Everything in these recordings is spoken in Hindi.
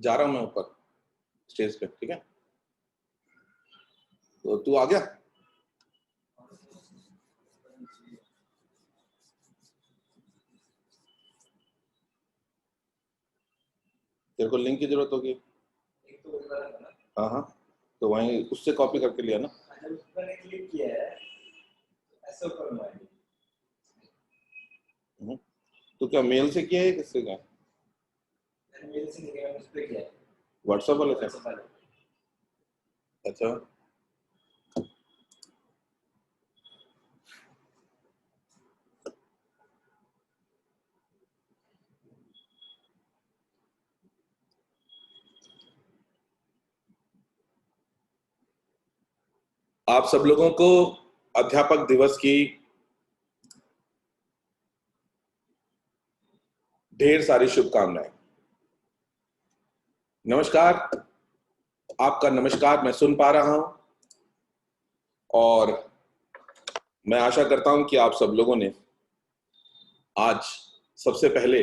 जा रहा हूं मैं ऊपर स्टेज पे, ठीक है? तो तू आ गया? तेरे को लिंक की जरूरत होगी? हाँ हाँ, तो वहीं उससे कॉपी करके लिया ना? क्लिक किया है, ऐसा करना है। तो क्या मेल से किया है, किससे किया? मेल से नहीं किया, उस पे किया है, व्हाट्सएप वाले से? अच्छा, आप सब लोगों को अध्यापक दिवस की ढेर सारी शुभकामनाएं। नमस्कार, आपका नमस्कार मैं सुन पा रहा हूं और मैं आशा करता हूं कि आप सब लोगों ने आज सबसे पहले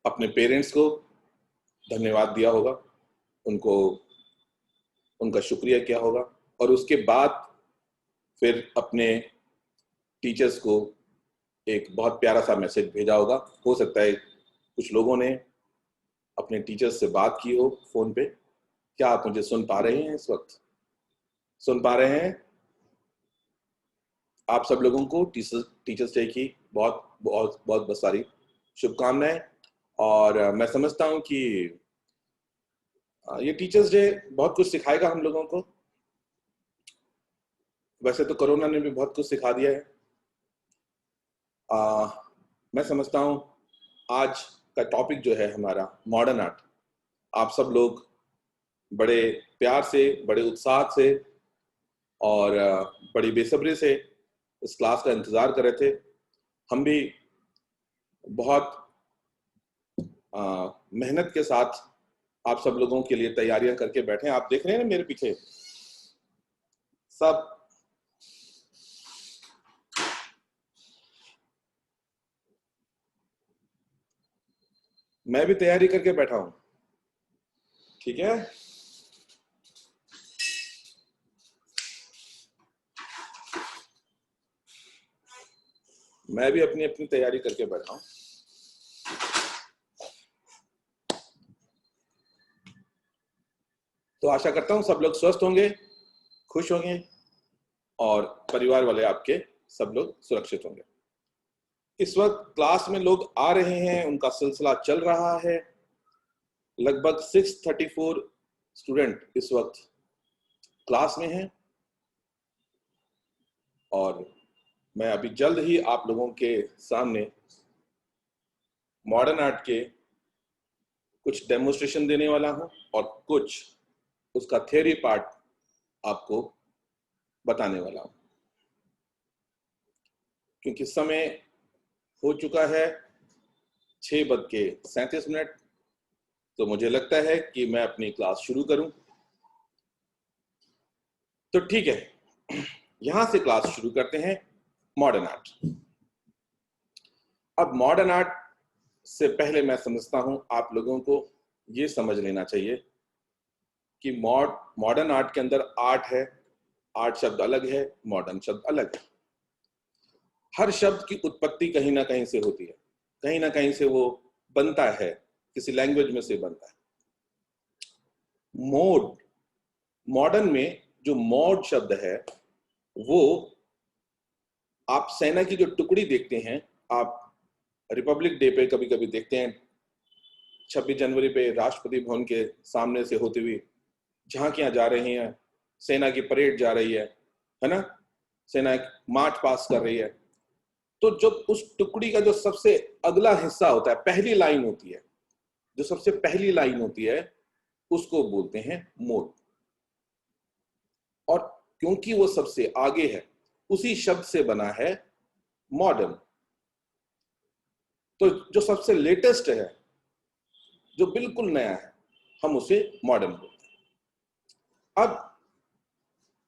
अपने पेरेंट्स को धन्यवाद दिया होगा, उनको उनका शुक्रिया किया होगा और उसके बाद फिर अपने टीचर्स को एक बहुत प्यारा सा मैसेज भेजा होगा। हो सकता है कुछ लोगों ने अपने टीचर्स से बात की हो फोन पे। क्या आप मुझे सुन पा रहे हैं? इस वक्त सुन पा रहे हैं? आप सब लोगों को टीचर्स डे की बहुत बहुत बहुत बहुत सारी शुभकामनाएं। और मैं समझता हूं कि ये टीचर्स डे बहुत कुछ सिखाएगा हम लोगों को। वैसे तो कोरोना ने भी बहुत कुछ सिखा दिया है। मैं समझता हूं आज का टॉपिक जो है हमारा मॉडर्न आर्ट, आप सब लोग बड़े प्यार से, बड़े उत्साह से और बड़ी बेसब्री से इस क्लास का इंतजार कर रहे थे। हम भी बहुत मेहनत के साथ आप सब लोगों के लिए तैयारियां करके बैठे हैं। आप देख रहे हैं ना मेरे पीछे सब मैं भी तैयारी करके बैठा हूं, ठीक है? मैं भी अपनी अपनी तैयारी करके बैठा हूं। तो आशा करता हूं सब लोग स्वस्थ होंगे, खुश होंगे और परिवार वाले आपके सब लोग सुरक्षित होंगे। इस वक्त क्लास में लोग आ रहे हैं, उनका सिलसिला चल रहा है। लगभग 634 स्टूडेंट इस वक्त क्लास में हैं और मैं अभी जल्द ही आप लोगों के सामने मॉडर्न आर्ट के कुछ डेमोन्स्ट्रेशन देने वाला हूं और कुछ उसका थ्योरी पार्ट आपको बताने वाला हूं। क्योंकि समय हो चुका है 6:37, तो मुझे लगता है कि मैं अपनी क्लास शुरू करूं। तो ठीक है, यहां से क्लास शुरू करते हैं मॉडर्न आर्ट। अब मॉडर्न आर्ट से पहले मैं समझता हूं आप लोगों को ये समझ लेना चाहिए कि मॉडर्न आर्ट के अंदर आर्ट है, आर्ट शब्द अलग है, मॉडर्न शब्द अलग है। हर शब्द की उत्पत्ति कहीं ना कहीं से होती है, कहीं ना कहीं से वो बनता है, किसी लैंग्वेज में से बनता है। मोड, मॉडर्न में जो मॉड शब्द है वो आप सेना की जो टुकड़ी देखते हैं, आप रिपब्लिक डे पे कभी कभी देखते हैं, 26 जनवरी पे राष्ट्रपति भवन के सामने से होती हुई झांकियां जा रही हैं, सेना की परेड जा रही है ना? सेना एक मार्च पास कर रही है। तो जब उस टुकड़ी का जो सबसे अगला हिस्सा होता है, पहली लाइन होती है, जो सबसे पहली लाइन होती है, उसको बोलते हैं मोड। और क्योंकि वो सबसे आगे है, उसी शब्द से बना है मॉडर्न। तो जो सबसे लेटेस्ट है, जो बिल्कुल नया है, हम उसे मॉडर्न बोलते हैं। अब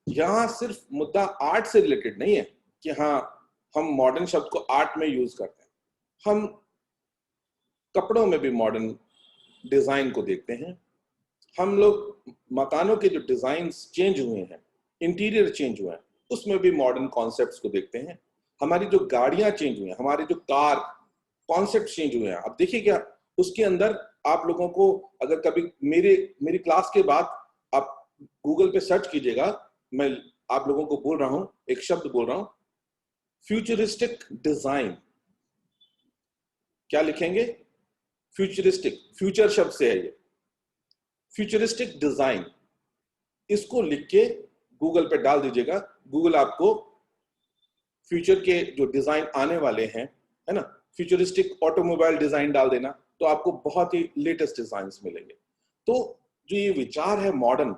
यहां सिर्फ मुद्दा आर्ट से रिलेटेड नहीं है कि हाँ हम मॉडर्न शब्द को आर्ट में यूज करते हैं, हम कपड़ों में भी मॉडर्न डिजाइन को देखते हैं, हम लोग मकानों के जो डिजाइन चेंज हुए हैं, इंटीरियर चेंज हुए हैं, उसमें भी मॉडर्न कॉन्सेप्ट्स को देखते हैं। हमारी जो गाड़ियां चेंज हुई हैं, हमारे जो कार कॉन्सेप्ट चेंज हुए हैं। अब देखिए क्या उसके अंदर आप लोगों को, अगर कभी मेरी क्लास के बाद आप गूगल पे सर्च कीजिएगा, मैं आप लोगों को बोल रहा हूं, एक शब्द बोल रहा हूं, फ्यूचरिस्टिक डिजाइन। क्या लिखेंगे? फ्यूचरिस्टिक, फ्यूचर शब्द से है ये, फ्यूचरिस्टिक डिजाइन। इसको लिख के गूगल पे डाल दीजिएगा, गूगल आपको फ्यूचर के जो डिजाइन आने वाले हैं, है ना, फ्यूचरिस्टिक ऑटोमोबाइल डिजाइन डाल देना, तो आपको बहुत ही लेटेस्ट डिजाइन मिलेंगे। तो जो ये विचार है मॉडर्न,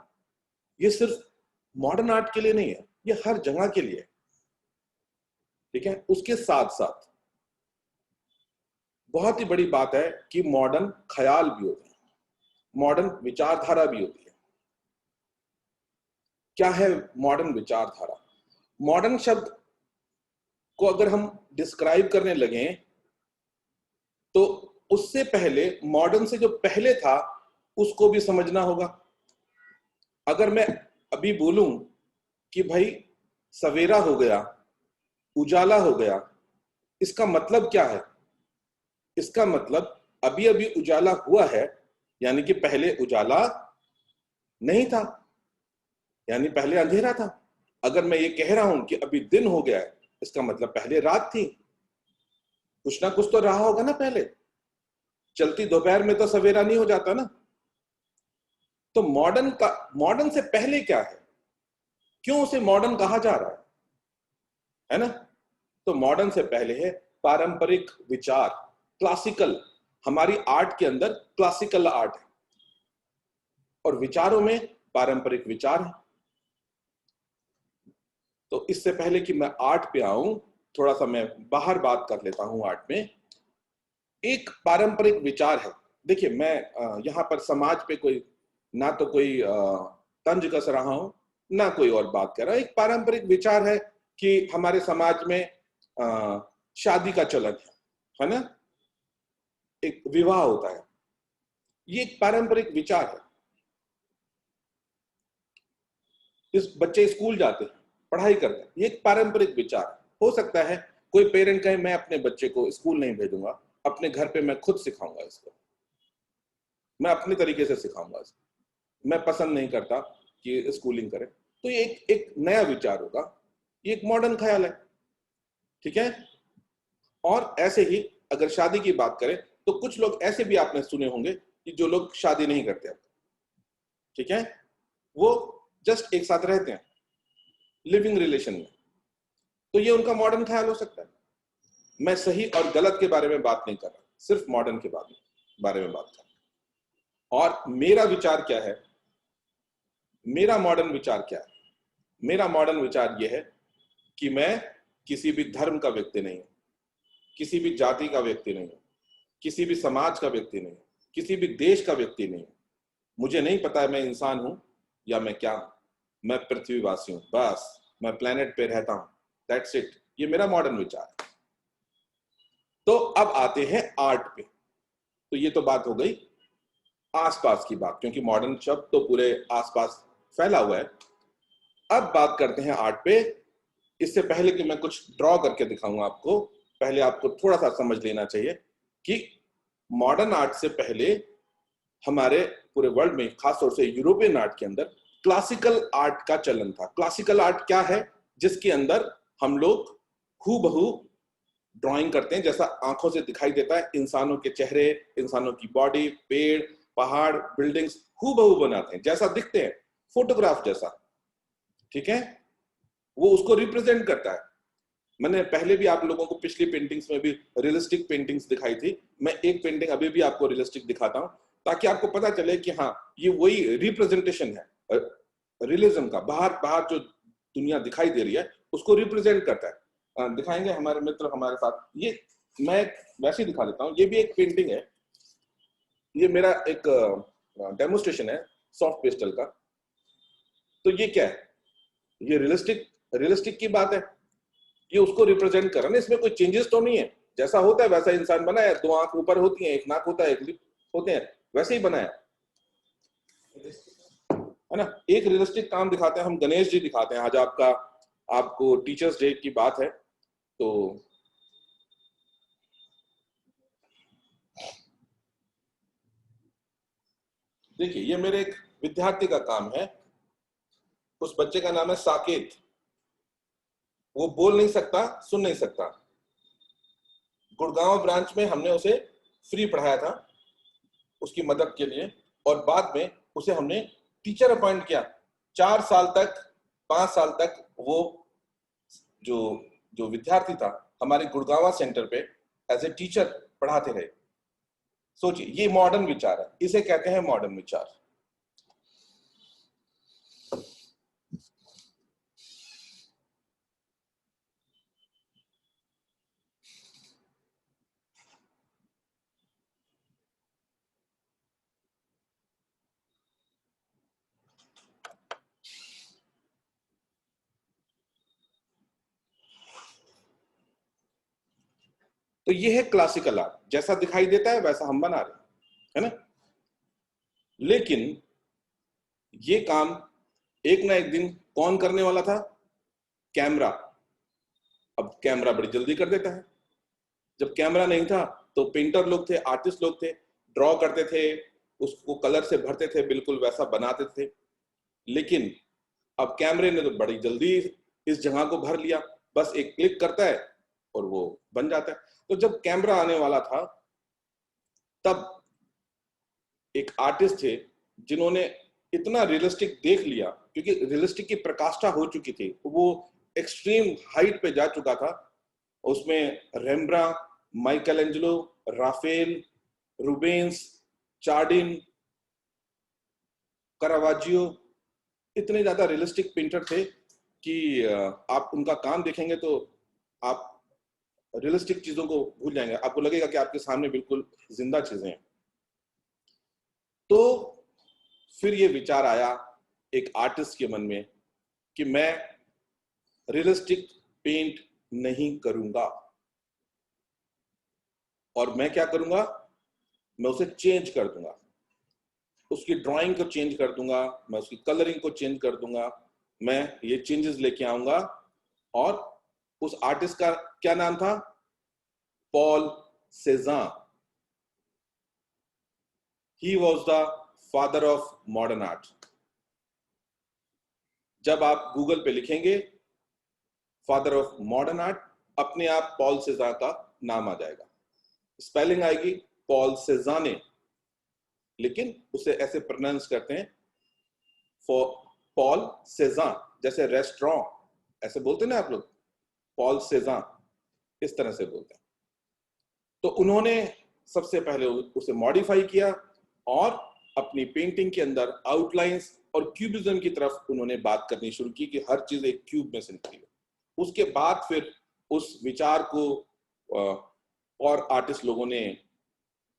ये सिर्फ मॉडर्न आर्ट के लिए नहीं है, ये हर जगह के लिए है। ठीक है, उसके साथ साथ बहुत ही बड़ी बात है कि मॉडर्न ख्याल भी होते हैं, मॉडर्न विचारधारा भी होती है। क्या है मॉडर्न विचारधारा? मॉडर्न शब्द को अगर हम डिस्क्राइब करने लगे तो उससे पहले मॉडर्न से जो पहले था उसको भी समझना होगा। अगर मैं अभी बोलूं कि भाई सवेरा हो गया, उजाला हो गया, इसका मतलब क्या है? इसका मतलब अभी अभी उजाला हुआ है, यानी कि पहले उजाला नहीं था, यानी पहले अंधेरा था। अगर मैं ये कह रहा हूं कि अभी दिन हो गया है, इसका मतलब पहले रात थी। कुछ ना कुछ तो रहा होगा ना पहले। चलती दोपहर में तो सवेरा नहीं हो जाता ना। तो मॉडर्न से पहले क्या है? क्यों उसे मॉडर्न कहा जा रहा है ना? तो मॉडर्न से पहले है पारंपरिक विचार, क्लासिकल। हमारी आर्ट के अंदर क्लासिकल आर्ट है और विचारों में पारंपरिक विचार है। तो इससे पहले कि मैं आर्ट पे आऊं, थोड़ा सा मैं बाहर बात कर लेता हूं आर्ट में। एक पारंपरिक विचार है। देखिए, मैं यहां पर समाज पे कोई ना तो कोई तंज कस रहा हूं, ना कोई और बात कर रहा है। एक पारंपरिक विचार है कि हमारे समाज में शादी का चलन है ना, एक विवाह होता है, ये एक पारंपरिक विचार है। इस बच्चे स्कूल जाते हैं, पढ़ाई करते हैं, ये एक पारंपरिक विचार है। हो सकता है कोई पेरेंट कहे मैं अपने बच्चे को स्कूल नहीं भेजूंगा, अपने घर पे मैं खुद सिखाऊंगा इसको, मैं अपने तरीके से सिखाऊंगा इसको, मैं पसंद नहीं करता कि स्कूलिंग करे। तो ये एक नया विचार होगा, ये एक मॉडर्न ख्याल है। ठीक है। और ऐसे ही अगर शादी की बात करें तो कुछ लोग ऐसे भी आपने सुने होंगे कि जो लोग शादी नहीं करते। ठीक है, वो जस्ट एक साथ रहते हैं लिविंग रिलेशन में, तो ये उनका मॉडर्न ख्याल हो सकता है। मैं सही और गलत के बारे में बात नहीं कर रहा, सिर्फ मॉडर्न के बारे में बात कर रहा हूं। और मेरा विचार क्या है? मेरा मॉडर्न विचार क्या है? मेरा मॉडर्न विचार यह है कि मैं किसी भी धर्म का व्यक्ति नहीं हूं, किसी भी जाति का व्यक्ति नहीं हूं, किसी भी समाज का व्यक्ति नहीं हूं, किसी भी देश का व्यक्ति नहीं हूं। मुझे नहीं पता है मैं इंसान हूं या मैं क्या हूं। मैं पृथ्वीवासी हूं, बस मैं प्लेनेट पे रहता हूं, दैट्स इट। ये मेरा मॉडर्न विचार है। तो अब आते हैं आर्ट पे। तो ये तो बात हो गई आसपास की बात, क्योंकि मॉडर्न शब्द तो पूरे आसपास फैला हुआ है। अब बात करते हैं आर्ट पे। इससे पहले कि मैं कुछ ड्रॉ करके दिखाऊंगा आपको, पहले आपको थोड़ा सा समझ लेना चाहिए कि मॉडर्न आर्ट से पहले हमारे पूरे वर्ल्ड में, खासतौर से यूरोपियन आर्ट के अंदर क्लासिकल आर्ट का चलन था। क्लासिकल आर्ट क्या है? जिसके अंदर हम लोग हूबहू ड्राइंग करते हैं, जैसा आंखों से दिखाई देता है, इंसानों के चेहरे, इंसानों की बॉडी, पेड़, पहाड़, बिल्डिंग्स हूबहू बनाते हैं, जैसा दिखते हैं, फोटोग्राफ जैसा। ठीक है, वो उसको रिप्रेजेंट करता है। मैंने पहले भी आप लोगों को पिछली पेंटिंग्स में भी रियलिस्टिक पेंटिंग्स दिखाई थी। मैं एक पेंटिंग अभी भी आपको रियलिस्टिक दिखाता हूं, ताकि आपको पता चले कि हाँ, ये वही रिप्रेजेंटेशन है रियलिज्म का। बाहर जो दुनिया दिखाई दे रही है उसको रिप्रेजेंट करता है। दिखाएंगे हमारे मित्र हमारे साथ। ये मैं वैसे ही दिखा देता हूँ। ये भी एक पेंटिंग है, ये मेरा एक डेमोस्ट्रेशन है सॉफ्ट पेस्टल का। तो ये क्या है? ये रियलिस्टिक की बात है, ये उसको रिप्रेजेंट कर रहा है। इसमें कोई चेंजेस तो नहीं है, जैसा होता है वैसा इंसान बना है। दो आंख ऊपर होती हैं, एक नाक होता है, एक लिप होते हैं, वैसे ही बनाया है ना। एक रियलिस्टिक काम दिखाते हैं हम, गणेश जी दिखाते हैं। आज आपको टीचर्स डे की बात है, तो देखिए ये मेरे एक विद्यार्थी का काम है। उस बच्चे का नाम है साकेत। वो बोल नहीं सकता, सुन नहीं सकता। गुड़गांव ब्रांच में हमने उसे फ्री पढ़ाया था उसकी मदद के लिए, और बाद में उसे हमने टीचर अपॉइंट किया। 4 साल तक, 5 साल तक वो जो जो विद्यार्थी था हमारे गुड़गांव सेंटर पे एज ए टीचर पढ़ाते रहे। सोचिए, ये मॉडर्न विचार है, इसे कहते हैं मॉडर्न विचार। तो ये है क्लासिकल आर्ट, जैसा दिखाई देता है वैसा हम बना रहे हैं, है ना। लेकिन ये काम एक ना एक दिन कौन करने वाला था? कैमरा। अब कैमरा बड़ी जल्दी कर देता है। जब कैमरा नहीं था तो पेंटर लोग थे, आर्टिस्ट लोग थे, ड्रॉ करते थे, उसको कलर से भरते थे, बिल्कुल वैसा बनाते थे। लेकिन अब कैमरे ने तो बड़ी जल्दी इस जगह को भर लिया, बस एक क्लिक करता है और वो बन जाता है। तो जब कैमरा आने वाला था तब एक आर्टिस्ट थे जिन्होंने इतना रियलिस्टिक देख लिया, क्योंकि रियलिस्टिक की प्रकाष्ठा हो चुकी थी, वो एक्सट्रीम हाइट पे जा चुका था। उसमें Rembrandt, Michelangelo, Raphael, Rubens, Chardin, Caravaggio, इतने ज्यादा रियलिस्टिक पेंटर थे कि आप उनका काम देखेंगे तो आप रियलिस्टिक चीजों को भूल जाएंगे, आपको लगेगा कि आपके सामने बिल्कुल जिंदा चीजें हैं। तो फिर ये विचार आया एक आर्टिस्ट के मन में कि मैं रियलिस्टिक पेंट नहीं करूंगा, और मैं क्या करूंगा, मैं उसे चेंज कर दूंगा, उसकी ड्राइंग को चेंज कर दूंगा, मैं उसकी कलरिंग को चेंज कर दूंगा, मैं ये चेंजेस लेके आऊंगा। और उस आर्टिस्ट का क्या नाम था? Paul Cezanne. He was the father of modern art. जब आप गूगल पे लिखेंगे फादर ऑफ मॉडर्न आर्ट, अपने आप पॉल सेजान का नाम आ जाएगा। स्पेलिंग आएगी पॉल सेजाने, लेकिन उसे ऐसे प्रोनाउंस करते हैं पॉल सेजान, जैसे रेस्टोरेंट ऐसे बोलते हैं ना आप लोग, पॉल सेजान इस तरह से बोलते हैं। तो उन्होंने सबसे पहले उसे मॉडिफाई किया और अपनी पेंटिंग के अंदर आउटलाइंस और क्यूबिज्म की तरफ उन्होंने बात करनी शुरू की कि हर चीज एक क्यूब में से निकली है। उसके बाद फिर उस विचार को और आर्टिस्ट लोगों ने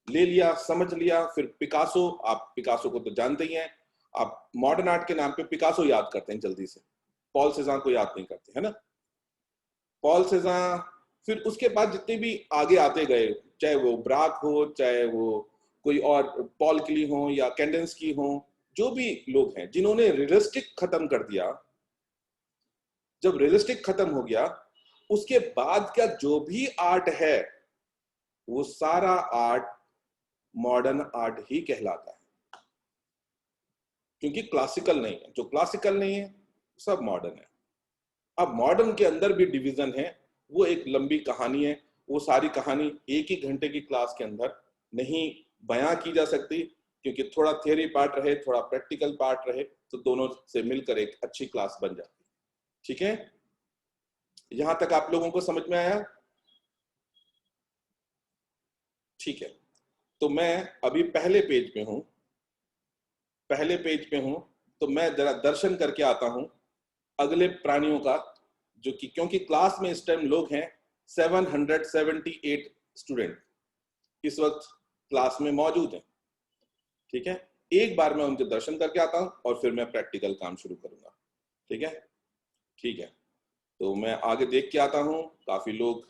ले लिया, समझ लिया। फिर पिकासो, आप पिकासो को तो जानते ही हैं, आप मॉडर्न आर्ट के नाम पे पिकासो याद करते हैं जल्दी से, पॉल सेजान को याद नहीं करते, है ना। पॉल सेजान, फिर उसके बाद जितने भी आगे आते गए, चाहे वो ब्राक हो, चाहे वो कोई और पॉल क्ली हो या कैंडेंस्की हो, जो भी लोग हैं जिन्होंने रियलिस्टिक खत्म कर दिया। जब रियलिस्टिक खत्म हो गया, उसके बाद का जो भी आर्ट है वो सारा आर्ट मॉडर्न आर्ट ही कहलाता है, क्योंकि क्लासिकल नहीं है। जो क्लासिकल नहीं है सब मॉडर्न है। अब मॉडर्न के अंदर भी डिवीजन है, वो एक लंबी कहानी है। वो सारी कहानी एक ही घंटे की क्लास के अंदर नहीं बयां की जा सकती, क्योंकि थोड़ा थियरी पार्ट रहे, थोड़ा प्रैक्टिकल पार्ट रहे, तो दोनों से मिलकर एक अच्छी क्लास बन जाती है। ठीक है, यहां तक आप लोगों को समझ में आया? ठीक है, तो मैं अभी पहले पेज पे हूं, पहले पेज पे हूं, तो मैं जरा दर्शन करके आता हूं अगले प्राणियों का, जो कि क्योंकि क्लास में इस टाइम लोग हैं 778 स्टूडेंट इस वक्त क्लास में मौजूद हैं। ठीक है, एक बार मैं उनके दर्शन करके आता हूं और फिर मैं प्रैक्टिकल काम शुरू करूंगा। ठीक है, ठीक है, तो मैं आगे देख के आता हूं। काफी लोग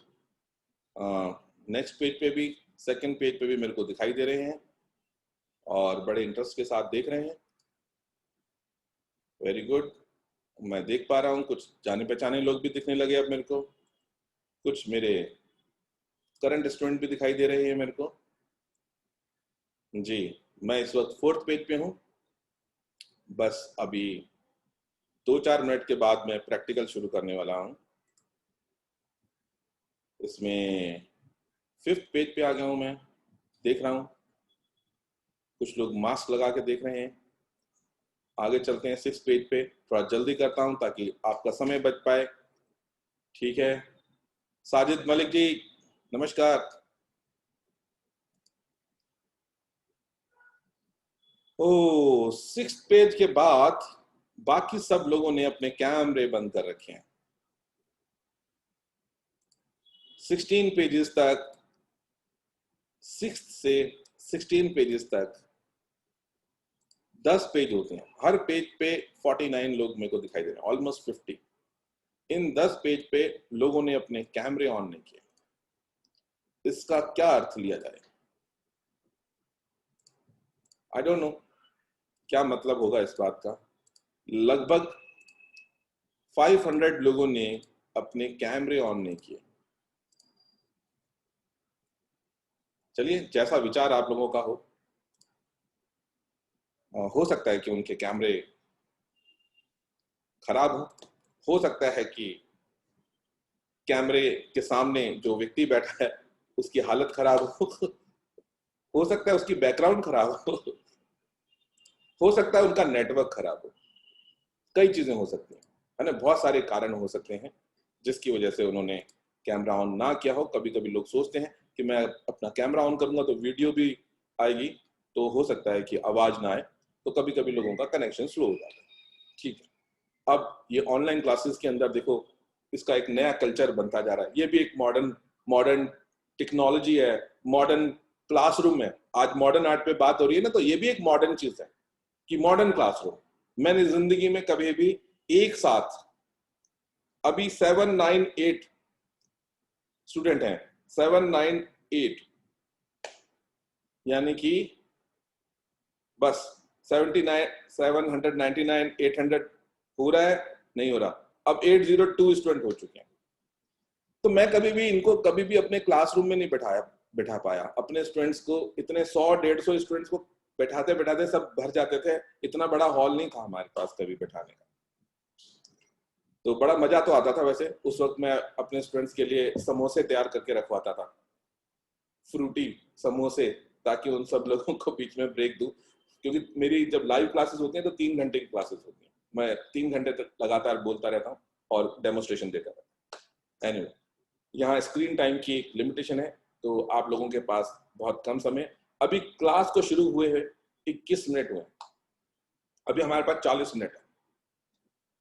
नेक्स्ट पेज पे भी, सेकंड पेज पे भी मेरे को दिखाई दे रहे हैं। और बड़े इंटरेस्ट के साथ देख रहे हैं। वेरी गुड, मैं देख पा रहा हूँ कुछ जाने पहचाने लोग भी दिखने लगे अब मेरे को, कुछ मेरे करंट स्टूडेंट भी दिखाई दे रहे हैं मेरे को। जी, मैं इस वक्त 4th पेज पे हूँ। बस अभी 2-4 मिनट के बाद मैं प्रैक्टिकल शुरू करने वाला हूँ। इसमें 5th पेज पे आ गया हूँ मैं, देख रहा हूँ कुछ लोग मास्क लगा के देख रहे हैं। आगे चलते हैं 6th पेज पे, थोड़ा जल्दी करता हूँ ताकि आपका समय बच पाए। ठीक है, साजिद मलिक जी नमस्कार। ओ 6th पेज के बाद बाकी सब लोगों ने अपने कैमरे बंद कर रखे हैं। 16 पेजेस तक, 6th से 16 पेजेस तक 10 पेज होते हैं। हर पेज पे 49 लोग मेरे को दिखाई दे रहे हैं, ऑलमोस्ट 50। इन 10 पेज पे लोगों ने अपने कैमरे ऑन नहीं किए। इसका क्या अर्थ लिया जाए? आई डोंट नो क्या मतलब होगा इस बात का। लगभग 500 लोगों ने अपने कैमरे ऑन नहीं किए। चलिए, जैसा विचार आप लोगों का हो सकता है कि उनके कैमरे खराब हो सकता है कि कैमरे के सामने जो व्यक्ति बैठा है उसकी हालत खराब हो सकता है उसकी बैकग्राउंड खराब हो सकता है उनका नेटवर्क खराब हो। कई चीजें हो सकती हैं, है ना, बहुत सारे कारण हो सकते हैं जिसकी वजह से उन्होंने कैमरा ऑन ना किया हो। कभी कभी लोग सोचते हैं कि मैं अपना कैमरा ऑन करूंगा तो वीडियो भी आएगी, तो हो सकता है कि आवाज ना आए, तो कभी कभी लोगों का कनेक्शन स्लो हो जाता है। ठीक है, अब ये ऑनलाइन क्लासेस के अंदर देखो, इसका एक नया कल्चर बनता जा रहा है। ये भी एक मॉडर्न मॉडर्न टेक्नोलॉजी है, मॉडर्न क्लासरूम है। आज मॉडर्न आर्ट पे बात हो रही है ना, तो ये भी एक मॉडर्न चीज है कि मॉडर्न क्लासरूम। मैंने जिंदगी में कभी भी एक साथ, अभी 798 स्टूडेंट हैं, 798, यानी कि बस 79, 799, 800 हो रहा है, नहीं हो रहा, अब 802 स्टूडेंट हो चुके हैं। तो मैं कभी भी इनको कभी भी अपने क्लासरूम में नहीं बैठा पाया अपने स्टूडेंट्स को। इतने 100-150 स्टूडेंट्स को बैठाते बैठाते सब भर जाते थे। इतना बड़ा हॉल नहीं था हमारे पास कभी बैठाने का। तो बड़ा मजा तो आता था। वैसे उस वक्त मैं अपने स्टूडेंट्स के लिए समोसे तैयार करके रखवाता था, फ्रूटी समोसे, ताकि उन सब लोगों को बीच में ब्रेक दूं। क्योंकि मेरी जब लाइव क्लासेस होती हैं तो 3 घंटे की क्लासेस होती हैं, मैं 3 घंटे तक लगातार बोलता रहता हूँ और डेमोस्ट्रेशन देता रहता हूँ। एनीवे, यहाँ स्क्रीन टाइम की एक लिमिटेशन है, तो आप लोगों के पास बहुत कम समय। अभी क्लास को शुरू हुए हुए 21 मिनट हुए, अभी हमारे पास 40 मिनट है।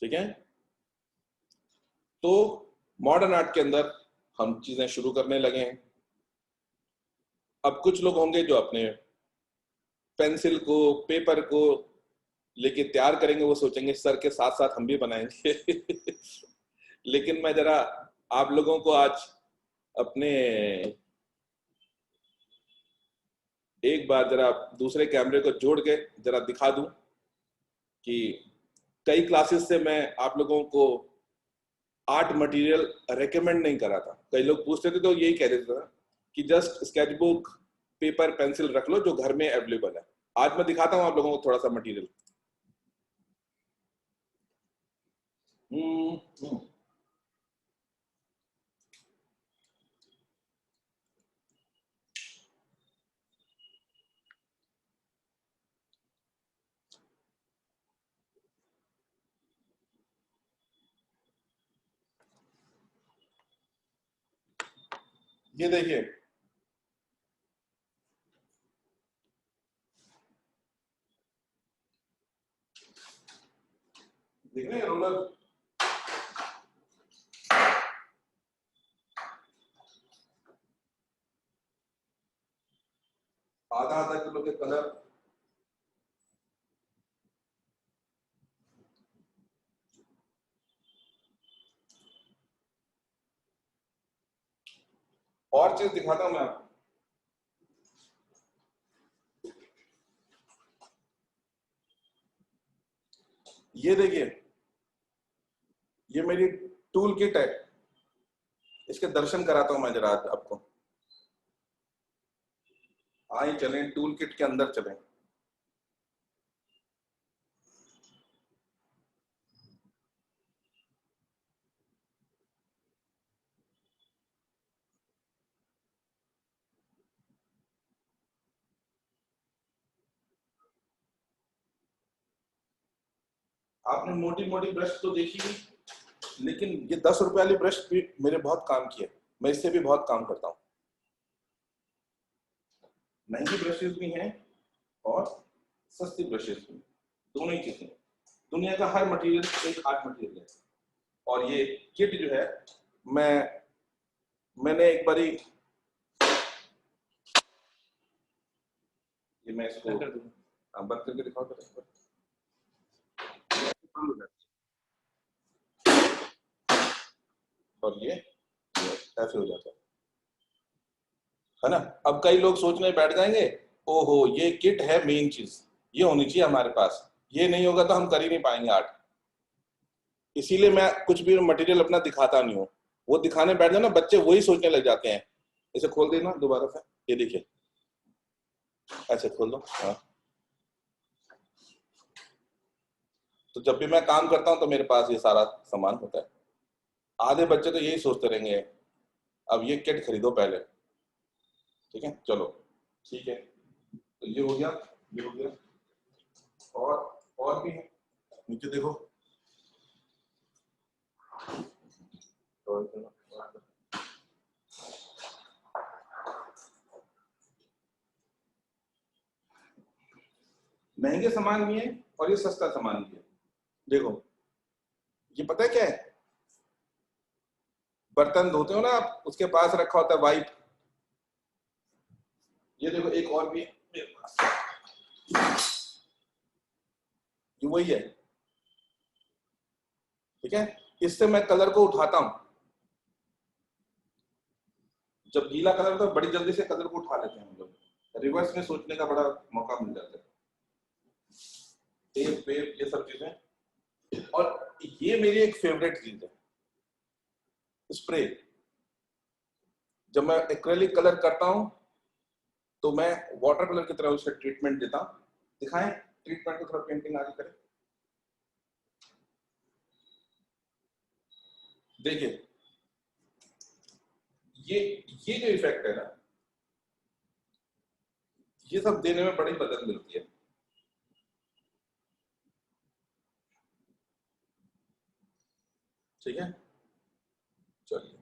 ठीक है, तो मॉडर्न आर्ट के अंदर हम चीजें शुरू करने लगे हैं। अब कुछ लोग होंगे जो अपने पेंसिल को, पेपर को लेके तैयार करेंगे, वो सोचेंगे सर के साथ साथ हम भी बनाएंगे लेकिन मैं जरा आप लोगों को आज अपने एक बार जरा दूसरे कैमरे को जोड़ के जरा दिखा दूं कि कई क्लासेस से मैं आप लोगों को आर्ट मटेरियल रेकमेंड नहीं करा था। कई लोग पूछते थे तो यही कह देते थे कि just sketch book, paper, pencil रख लो जो घर में अवेलेबल है। आज मैं दिखाता हूं आप लोगों को थोड़ा सा मटेरियल। ये देखिए, देख रहे हैं रोलर, आधा आधा किलो के कलर। और चीज दिखाता हूं मैं आपको। ये देखिए, ये मेरी टूल किट है, इसके दर्शन कराता हूं मैं जरा आपको। आइए चलें टूल किट के अंदर चलें। आपने मोटी मोटी ब्रश तो देखी नहीं, लेकिन ये 10 रुपए वाली ब्रश भी मेरे बहुत काम की है, मैं इससे भी बहुत काम करता हूँ। महंगी ब्रशेस भी हैं और सस्ती ब्रशेस भी, दोनों ही चीजें। दुनिया का हर मटेरियल एक आर्ट मटेरियल है। और ये किट जो है, मैंने एक बारी ये मैं इसको बंद करके दिखाओ तो और ये ऐसे हो जाता है ना। अब कई लोग सोचने बैठ जाएंगे, ओहो ये किट है मेन चीज, ये होनी चाहिए हमारे पास, ये नहीं होगा तो हम कर ही नहीं पाएंगे आर्ट। इसीलिए मैं कुछ भी मटेरियल अपना दिखाता नहीं हूँ। वो दिखाने बैठ जाओ ना, बच्चे वही सोचने लग जाते हैं। इसे खोल देना दोबारा से, ये देखिए ऐसे खोल दो। हाँ, तो जब भी मैं काम करता हूँ तो मेरे पास ये सारा सामान होता है। आधे बच्चे तो यही सोचते रहेंगे, अब ये किट खरीदो पहले। ठीक है, चलो ठीक है, तो ये हो गया, ये हो गया। और भी है, नीचे देखो। महंगे सामान भी है और ये सस्ता सामान भी है। देखो ये पता है क्या है, बर्तन धोते हो ना आप, उसके पास रखा होता है वाइप। ये देखो एक और भी है मेरे पास, ये वही है। ठीक है, इससे मैं कलर को उठाता हूं। जब गीला कलर होता है बड़ी जल्दी से कलर को उठा लेते हैं हम लोग, रिवर्स में सोचने का बड़ा मौका मिल जाता है। टेप वेप ये सब चीजें। और ये मेरी एक फेवरेट चीज है, स्प्रे। जब मैं एक्रेलिक कलर करता हूं तो मैं वाटर कलर की तरह उसे ट्रीटमेंट देता हूं। दिखाएं ट्रीटमेंट को, थोड़ा पेंटिंग आगे करें। देखिए ये जो इफेक्ट है ना, ये सब देने में बड़ी मदद मिलती है। ठीक है, चलिए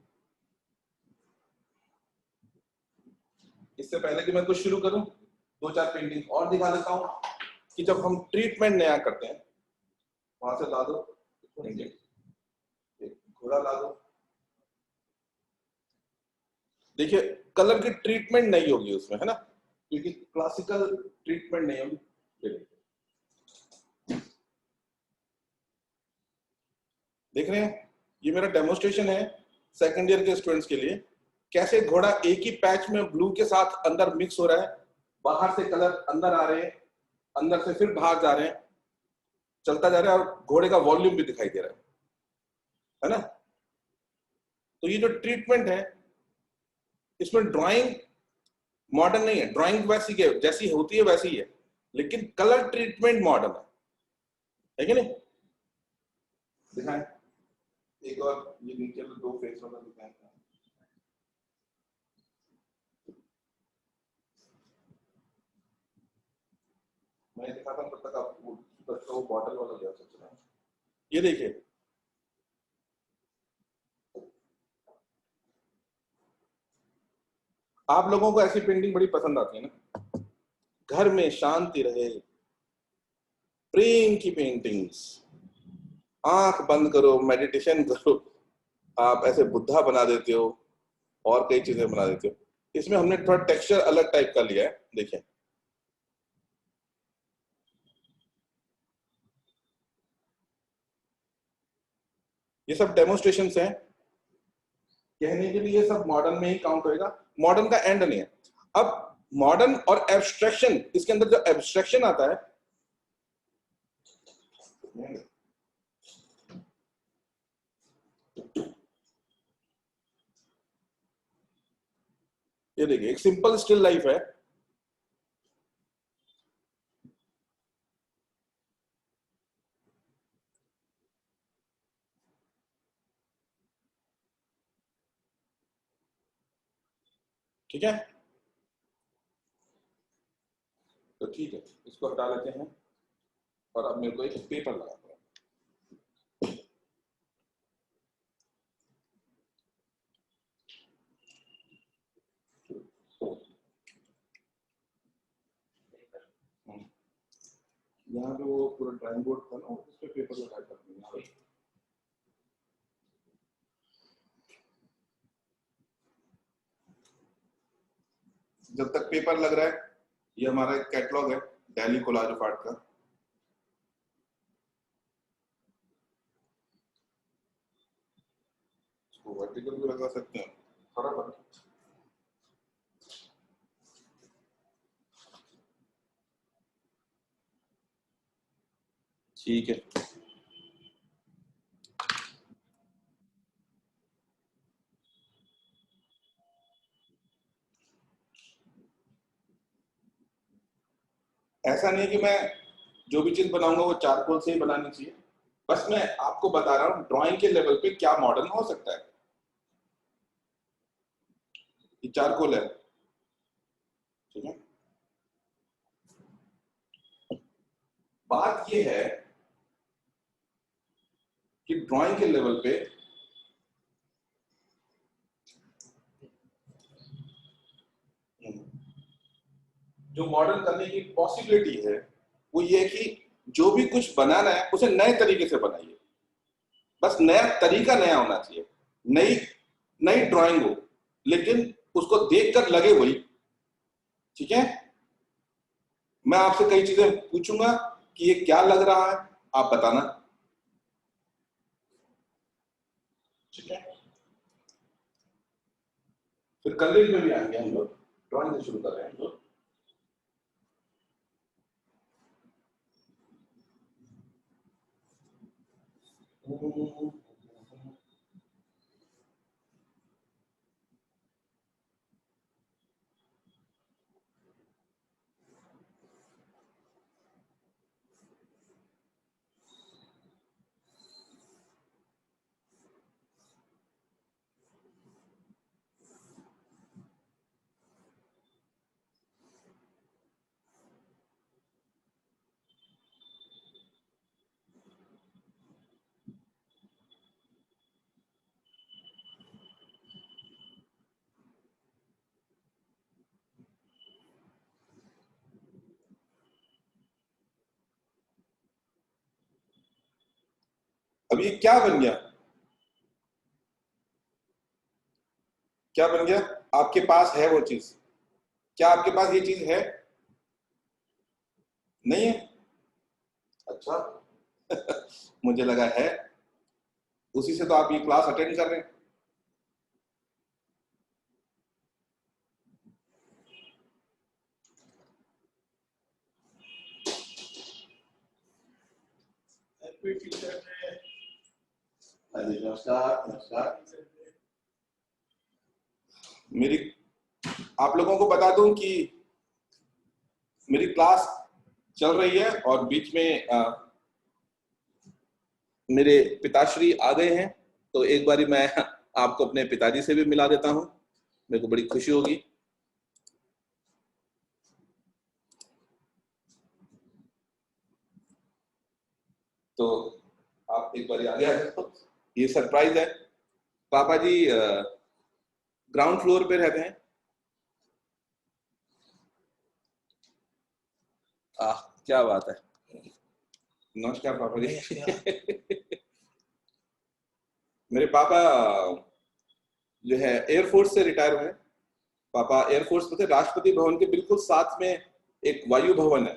इससे पहले कि मैं कुछ शुरू करूं, दो चार पेंटिंग और दिखा देता हूं कि जब हम ट्रीटमेंट नया करते हैं, वहां से ला दो घोड़ा ला दो। देखिए कलर की ट्रीटमेंट नहीं होगी उसमें, है ना, क्योंकि क्लासिकल ट्रीटमेंट नहीं होगी। देख रहे हैं, ये मेरा डेमोस्ट्रेशन है सेकंड ईयर के स्टूडेंट्स के लिए, कैसे घोड़ा एक ही पैच में ब्लू के साथ अंदर मिक्स हो रहा है, बाहर से कलर अंदर आ रहे हैं, अंदर से फिर बाहर जा रहे हैं, चलता जा रहा है, और घोड़े का वॉल्यूम भी दिखाई दे रहा है ना। तो ये जो ट्रीटमेंट है, इसमें ड्राइंग मॉडर्न नहीं है, ड्राइंग वैसी के जैसी होती है वैसी ही है, लेकिन कलर ट्रीटमेंट मॉडर्न है कि नहीं। दिखाएं एक और, ये नीचे में दो फेस वाला दिखाएं। मैं दिखाता हूं तब तक आप वो बॉटल वाला ले सकते हैं। ये देखिए, आप लोगों को ऐसी पेंटिंग बड़ी पसंद आती है ना, घर में शांति रहे, प्रेम की पेंटिंग्स, आंख बंद करो, मेडिटेशन करो, आप ऐसे बुद्धा बना देते हो और कई चीजें बना देते हो। इसमें हमने थोड़ा टेक्सचर अलग टाइप का लिया है, देखिए ये सब डेमोन्स्ट्रेशंस हैं, कहने के लिए सब मॉडर्न में ही काउंट होएगा, मॉडर्न का एंड नहीं है। अब मॉडर्न और एब्स्ट्रैक्शन, इसके अंदर जो एब्स्ट्रैक्शन आता है, ये देखिए एक सिंपल स्टिल लाइफ है, ठीक है। तो ठीक है, इसको हटा लेते हैं और अब मेरे को एक पेपर लगाना है। यहाँ पे वो पूरा ड्राइंग बोर्ड था ना, उस पे पेपर लगाया था। जब तक पेपर लग रहा है, ये हमारा एक कैटलॉग है दिल्ली कोलाज ऑफ आर्ट का। इसको वर्टिकल भी लगा सकते हैं, बराबर। ठीक है, ऐसा नहीं है कि मैं जो भी चीज बनाऊंगा वो चारकोल से ही बनानी चाहिए, बस मैं आपको बता रहा हूँ ड्राइंग के लेवल पे क्या मॉडर्न हो सकता है। ये चारकोल है, ठीक है। बात ये है कि ड्राइंग के लेवल पे जो मॉडर्न करने की पॉसिबिलिटी है वो ये है कि जो भी कुछ बनाना है उसे नए तरीके से बनाइए। बस नया तरीका नया होना चाहिए, नई नई ड्राइंग हो, लेकिन उसको देखकर लगे वही, ठीक है। मैं आपसे कई चीजें पूछूंगा कि ये क्या लग रहा है, आप बताना, ठीक है। फिर कलरिंग में भी आएंगे हम लोग, ड्राइंग से शुरू कर रहे हैं हम लोग। अब ये क्या बन गया, क्या बन गया? आपके पास है वो चीज? क्या आपके पास ये चीज है? नहीं है? अच्छा। मुझे लगा है, उसी से तो आप ये क्लास अटेंड कर रहे हैं। नमस्कार नमस्कार। मेरी आप लोगों को बता दूं कि मेरी क्लास चल रही है और बीच में मेरे पिताश्री आ गए हैं, तो एक बारी मैं आपको अपने पिताजी से भी मिला देता हूं, मेरे को बड़ी खुशी होगी। तो आप एक बारी आगे आ जाओ, ये सरप्राइज है। पापा जी ग्राउंड फ्लोर पे रहते हैं। क्या बात है, नमस्कार पापा जी। मेरे पापा जो है एयरफोर्स से रिटायर हुए। पापा एयरफोर्स में थे, राष्ट्रपति भवन के बिल्कुल साथ में एक वायु भवन है,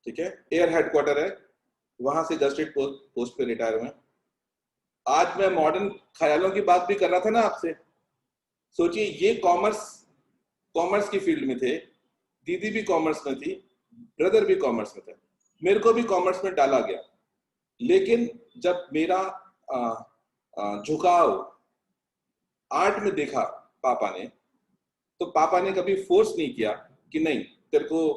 ठीक है, एयर हेडक्वार्टर है, वहां से जस्ट एक पोस्ट पे रिटायर हुए। आज मैं मॉडर्न ख्यालों की बात भी कर रहा था ना आपसे। सोचिए ये कॉमर्स कॉमर्स की फील्ड में थे, दीदी भी कॉमर्स में थी, ब्रदर भी कॉमर्स में थे, मेरे को भी कॉमर्स में डाला गया। लेकिन जब मेरा झुकाव आर्ट में देखा पापा ने, तो पापा ने कभी फोर्स नहीं किया कि नहीं तेरे को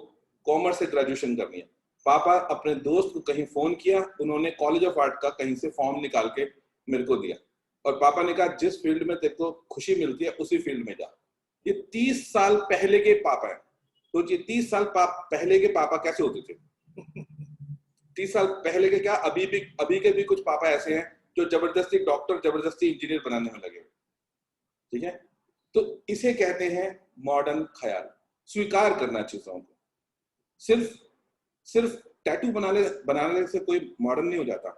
कॉमर्स से ग्रेजुएशन करनी है। पापा अपने दोस्त को कहीं फोन किया, उन्होंने कॉलेज ऑफ आर्ट का कहीं से फॉर्म निकाल के मेरे को दिया और पापा ने कहा जिस फील्ड में तेरे को खुशी मिलती है उसी फील्ड में जा। ये 30 साल पहले के पापा हैं। तो ये 30 साल पहले के पापा कैसे होते थे? 30 साल पहले के क्या, अभी के भी कुछ पापा ऐसे हैं जो जबरदस्ती डॉक्टर, जबरदस्ती इंजीनियर बनाने में लगे। ठीक है, तो इसे कहते हैं मॉडर्न ख्याल। स्वीकार करना चीजों को। सिर्फ टैटू बनाने से कोई मॉडर्न नहीं हो जाता।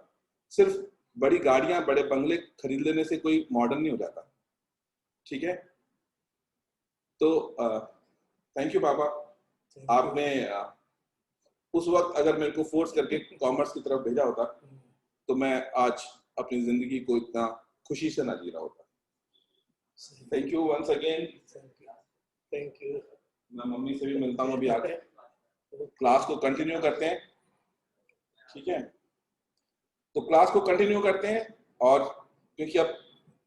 सिर्फ बड़ी गाड़ियां, बड़े बंगले खरीद लेने से कोई मॉडर्न नहीं हो जाता। ठीक है, तो थैंक यू पापा। आपने उस वक्त अगर मेरे को फोर्स करके कॉमर्स की तरफ भेजा होता तो मैं आज अपनी जिंदगी को इतना खुशी से ना जी रहा होता। Thank you once again. Thank you. मैं मम्मी से भी मिलता हूँ अभी आके। क्लास को कंटिन्यू करते हैं। ठीक है, तो क्लास को कंटिन्यू करते हैं और क्योंकि अब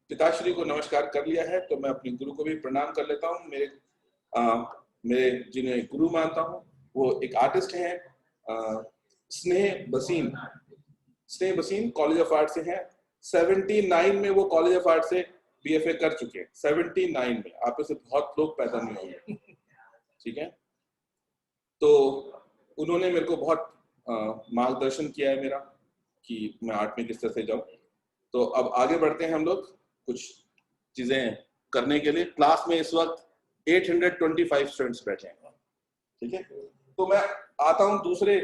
पिताश्री को नमस्कार कर लिया है तो मैं अपने गुरु को भी प्रणाम कर लेता हूँ। मेरे जिन्हें गुरु मानता हूँ वो एक आर्टिस्ट हैं, स्नेह बसीन कॉलेज ऑफ आर्ट से हैं। 79 में वो कॉलेज ऑफ आर्ट से बीएफए कर चुके हैं। 79 में। आप में से बहुत लोग पैदा नहीं होंगे। ठीक है, तो उन्होंने मेरे को बहुत मार्गदर्शन किया है मेरा कि मैं आर्ट में किस तरह से जाऊं। तो अब आगे बढ़ते हैं हम लोग कुछ चीजें करने के लिए। क्लास में इस वक्त 825 स्टूडेंट्स बैठे हैं। ठीक है, तो मैं आता हूं दूसरे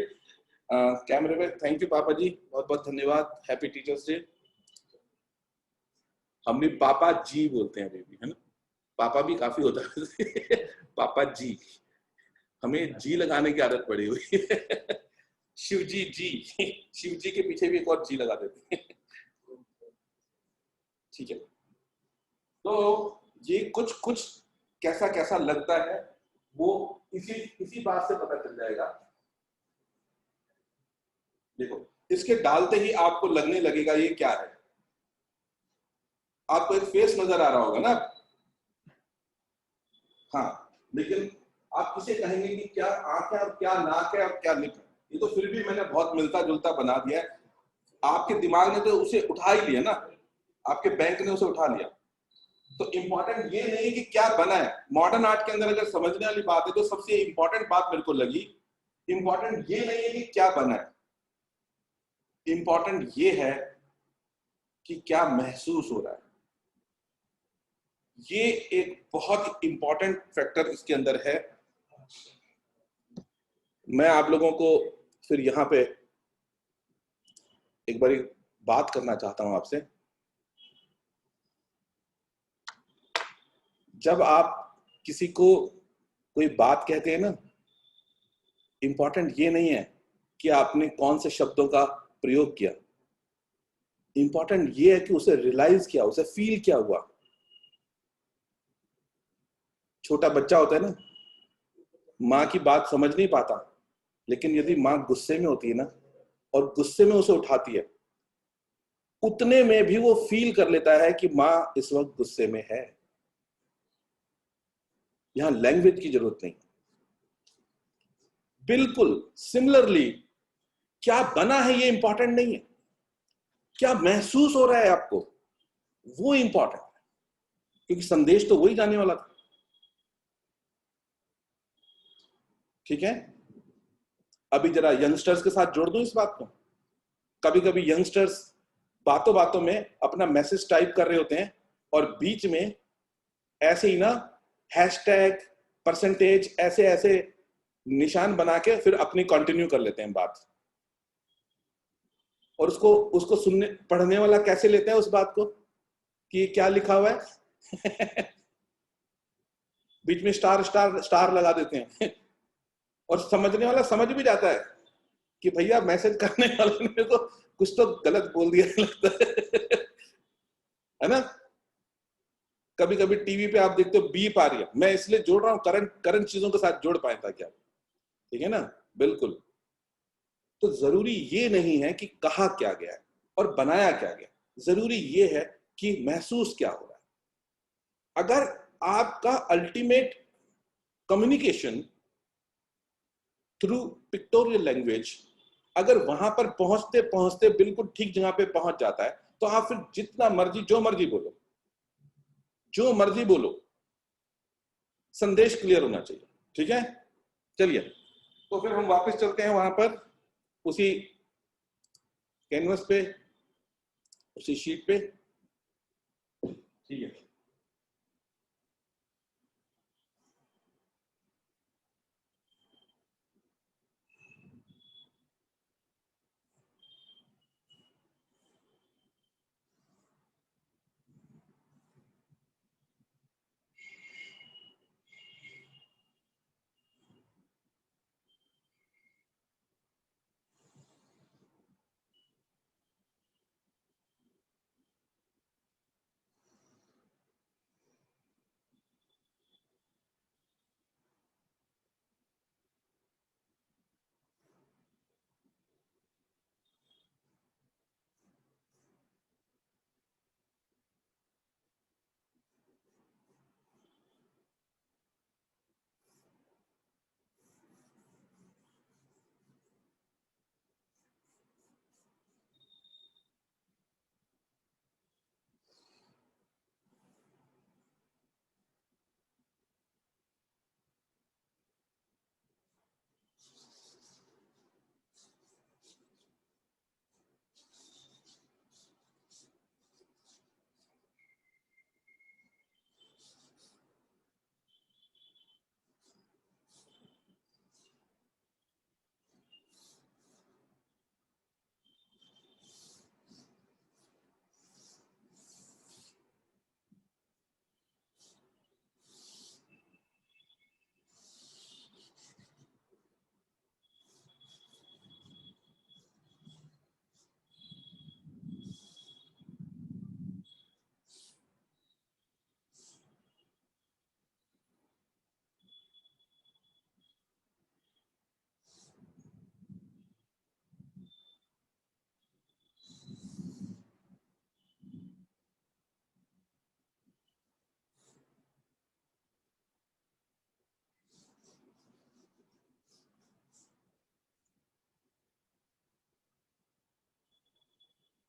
कैमरे पे। थैंक यू पापा जी, बहुत बहुत धन्यवाद। Happy teachers day. हम भी पापा जी बोलते हैं अभी भी, है ना? पापा भी काफी होता है पापा जी, हमें जी लगाने की आदत पड़ी हुई है शिव जी के पीछे भी एक और जी लगा देते हैं। ठीक है, तो ये कुछ कैसा लगता है वो इसी बात से पता चल जाएगा। देखो, इसके डालते ही आपको लगने लगेगा ये क्या है। आपको एक फेस नजर आ रहा होगा ना? हाँ, लेकिन आप किसे कहेंगे कि क्या आंख है और क्या नाक है और क्या लिप है? ये तो फिर भी मैंने बहुत मिलता जुलता बना दिया है। आपके दिमाग ने तो उसे उठा ही लिया ना, आपके बैंक ने उसे उठा लिया। तो इंपॉर्टेंट ये नहीं कि क्या बना है। मॉडर्न आर्ट के अंदर अगर समझने वाली बात है तो सबसे इंपॉर्टेंट बात मेरे को लगी, इंपॉर्टेंट ये नहीं है कि क्या बना है, इंपॉर्टेंट ये है कि क्या महसूस हो रहा है। ये एक बहुत इंपॉर्टेंट फैक्टर इसके अंदर है। मैं आप लोगों को फिर यहां पे एक बारी बात करना चाहता हूं आपसे। जब आप किसी को कोई बात कहते हैं ना, इंपॉर्टेंट ये नहीं है कि आपने कौन से शब्दों का प्रयोग किया, इंपॉर्टेंट ये है कि उसे रियलाइज किया, उसे फील किया हुआ। छोटा बच्चा होता है ना, माँ की बात समझ नहीं पाता, लेकिन यदि माँ गुस्से में होती है ना और गुस्से में उसे उठाती है, उतने में भी वो फील कर लेता है कि माँ इस वक्त गुस्से में है। यहां लैंग्वेज की जरूरत नहीं। बिल्कुल सिमिलरली, क्या बना है ये इंपॉर्टेंट नहीं है, क्या महसूस हो रहा है आपको वो इंपॉर्टेंट है, क्योंकि संदेश तो वही जाने वाला था। ठीक है, अभी जरा यंगस्टर्स के साथ जोड़ दूं इस बात को। कभी कभी यंगस्टर्स बातों बातों में अपना मैसेज टाइप कर रहे होते हैं और बीच में ऐसे ही ना हैशटैग, परसेंटेज, ऐसे ऐसे निशान बना के फिर अपनी कंटिन्यू कर लेते हैं बात। और उसको सुनने पढ़ने वाला कैसे लेता है उस बात को कि क्या लिखा हुआ है बीच में स्टार स्टार स्टार लगा देते हैं और समझने वाला समझ भी जाता है कि भैया मैसेज करने वाले ने तो कुछ तो गलत बोल दिया लगता है ना? कभी कभी टीवी पे आप देखते हो बीप आ रही है, मैं इसलिए जोड़ रहा हूं करंट चीजों के साथ जोड़ पाए ताकि आप, ठीक है ना? बिल्कुल। तो जरूरी ये नहीं है कि कहा क्या गया है और बनाया क्या गया, जरूरी ये है कि महसूस क्या हो रहा है। अगर आपका ultimate communication through pictorial language अगर वहां पर पहुंचते पहुंचते बिल्कुल ठीक जगह पे पहुंच जाता है, तो आप फिर जितना मर्जी जो मर्जी बोलो, जो मर्जी बोलो, संदेश क्लियर होना चाहिए। ठीक है, चलिए तो फिर हम वापस चलते हैं वहां पर, उसी कैनवस पे, उसी शीट पे। ठीक है,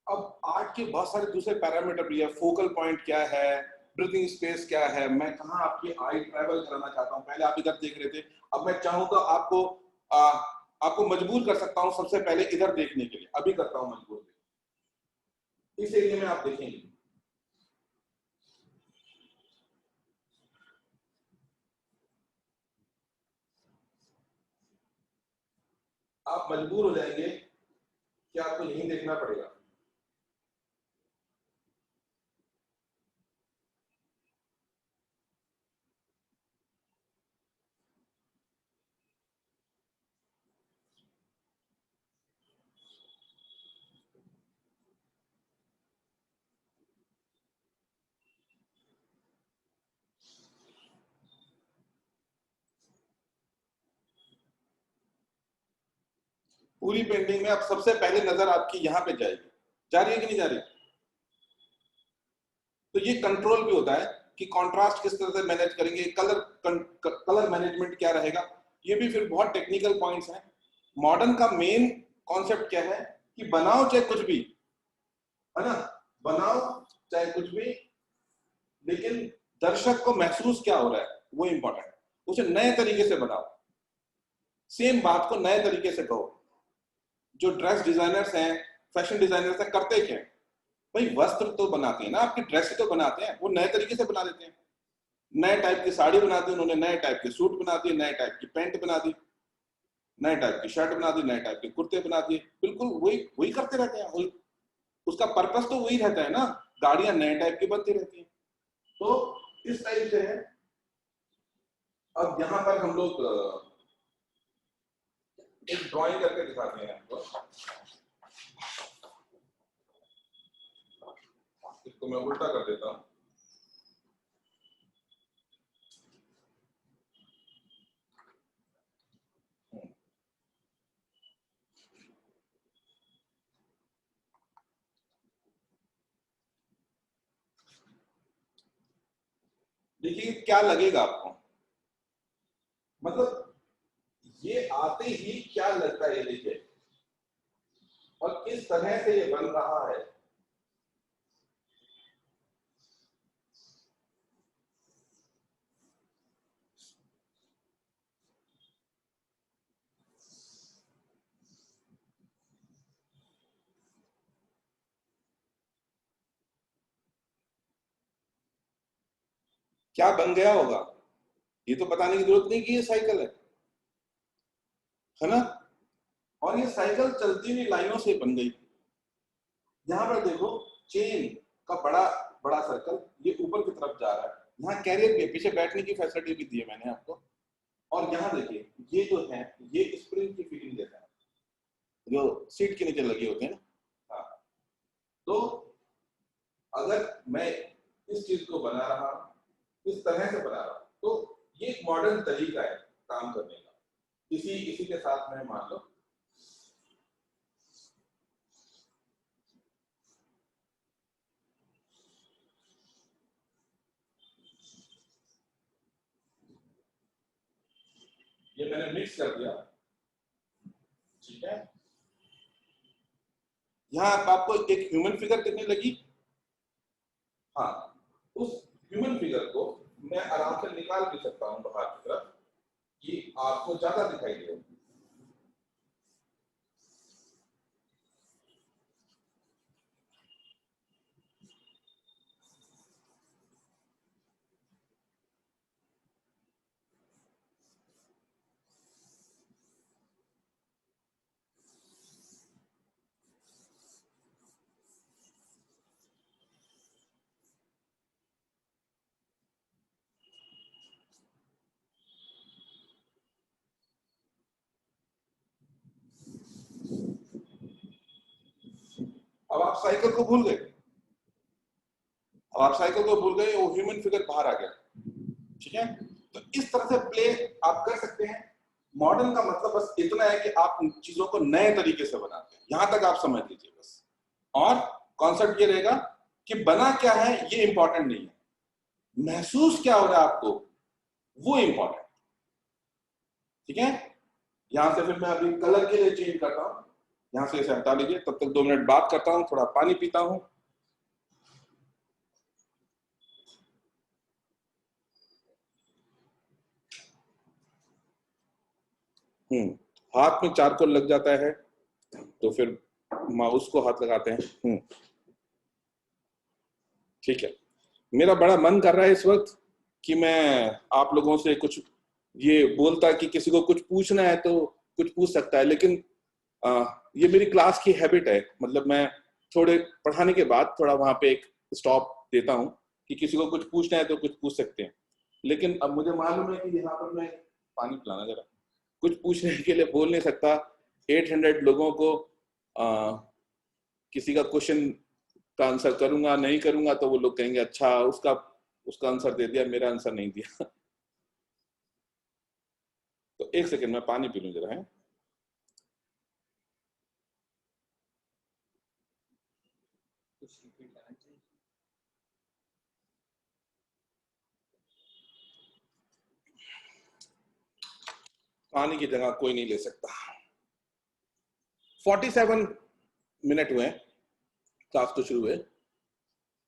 अब आर्ट के बहुत सारे दूसरे पैरामीटर भी है। फोकल पॉइंट क्या है, ब्रीथिंग स्पेस क्या है, मैं कहाँ आपकी आई ट्रैवल कराना चाहता हूँ। पहले आप इधर देख रहे थे, अब मैं चाहूँ तो आपको मजबूर कर सकता हूँ सबसे पहले इधर देखने के लिए, अभी करता हूँ मजबूर। इस एरिया में आप देखेंगे, आप मजबूर हो जाएंगे कि आपको यहीं देखना पड़ेगा। पूरी पेंटिंग में अब सबसे पहले नजर आपकी यहाँ पे जाएगी, जा रही है कि नहीं जा रही? तो ये कंट्रोल भी होता है कि कंट्रास्ट किस तरह से मैनेज करेंगे, कलर मैनेजमेंट क्या रहेगा, ये भी फिर बहुत टेक्निकल पॉइंट्स हैं। मॉडर्न का मेन कॉन्सेप्ट क्या है कि बनाओ चाहे कुछ भी, है ना, बनाओ चाहे कुछ भी, लेकिन दर्शक को महसूस क्या हो रहा है वो इंपॉर्टेंट है। उसे नए तरीके से बनाओ, सेम बात को नए तरीके से कहो। जो ड्रेस डिजाइनर्स हैं, फैशन डिजाइनर्स हैं, करते क्या है भाई, वस्त्र तो बनाते हैं ना, आपकी ड्रेस तो बनाते हैं, वो नए तरीके से बना देते हैं। नए टाइप की साड़ी बना दी उन्होंने, नए टाइप के सूट बना दिए, नए टाइप की पैंट बना दी, नए टाइप की शर्ट बना दी, नए टाइप के कुर्ते बना दिए, बिल्कुल वही वही करते रहते हैं। वही उसका पर्पस तो वही रहता है ना, गाड़ियां नए टाइप की बनती रहती हैं। तो इस टाइप से है। अब यहाँ पर हम लोग एक ड्राइंग करके दिखाते हैं आपको। इसको मैं उल्टा कर देता हूँ। देखिए क्या लगेगा आपको, आते ही क्या लगता है ये देखिए, और किस तरह से ये बन रहा है। क्या बन गया होगा ये तो बताने की जरूरत नहीं कि ये साइकिल है ना। और ये साइकिल चलती हुई लाइनों से बन गई। यहाँ पर देखो चेन का बड़ा बड़ा सर्कल ये ऊपर की तरफ जा रहा है, यहाँ कैरियर के पीछे बैठने की फैसिलिटी भी दी है मैंने आपको। और यहाँ देखिए ये जो है ये स्प्रिंग की फीलिंग देता है, जो सीट के नीचे लगे होते हैं ना। हाँ, तो अगर मैं इस चीज को बना रहा हूं, इस तरह से बना रहा हूं, तो ये एक मॉडर्न तरीका है काम करने का। इसी के साथ में मान लो ये मैंने मिक्स कर दिया, ठीक है। यहाँ आपको एक ह्यूमन फिगर कितनी लगी? हाँ, उस ह्यूमन फिगर को मैं आराम से निकाल भी सकता हूँ बाहर की तरफ, कि आपको ज्यादा दिखाई दे। अब आप साइकिल को भूल गए, अब आप साइकिल को भूल गए, वो ह्यूमन फिगर बाहर आ गया, ठीक है। तो इस तरह से प्ले आप कर सकते हैं। मॉडर्न का मतलब बस इतना है कि आप चीजों को नए तरीके से बनाते हैं, यहां तक आप समझ लीजिए बस। और कॉन्सेप्ट ये रहेगा कि बना क्या है ये इंपॉर्टेंट नहीं है, महसूस क्या हो रहा है आपको वो इंपॉर्टेंट, ठीक है। यहां से फिर मैं अभी कलर के लिए चेंज करता हूं, यहां से इसे हटा लीजिए, तब तक 2 मिनट बात करता हूं, थोड़ा पानी पीता हूं। हाथ में चारकोल लग जाता है तो फिर माउस को हाथ लगाते हैं। ठीक है, मेरा बड़ा मन कर रहा है इस वक्त कि मैं आप लोगों से कुछ ये बोलता कि किसी को कुछ पूछना है तो कुछ पूछ सकता है, लेकिन ये मेरी क्लास की हैबिट है, मतलब मैं थोड़े पढ़ाने के बाद थोड़ा वहां पे एक स्टॉप देता हूँ कि किसी को कुछ पूछना है तो कुछ पूछ सकते हैं। लेकिन अब मुझे मालूम है कि यहाँ पर मैं पानी पिलाना जरा, कुछ पूछने के लिए बोल नहीं सकता। 800 लोगों को किसी का क्वेश्चन का आंसर करूंगा नहीं करूंगा तो वो लोग कहेंगे अच्छा उसका उसका आंसर दे दिया, मेरा आंसर नहीं दिया। तो एक सेकंड में पानी पी लूं जरा है। पानी की जगह कोई नहीं ले सकता। 47 मिनट हुए क्लास तो शुरू हुए,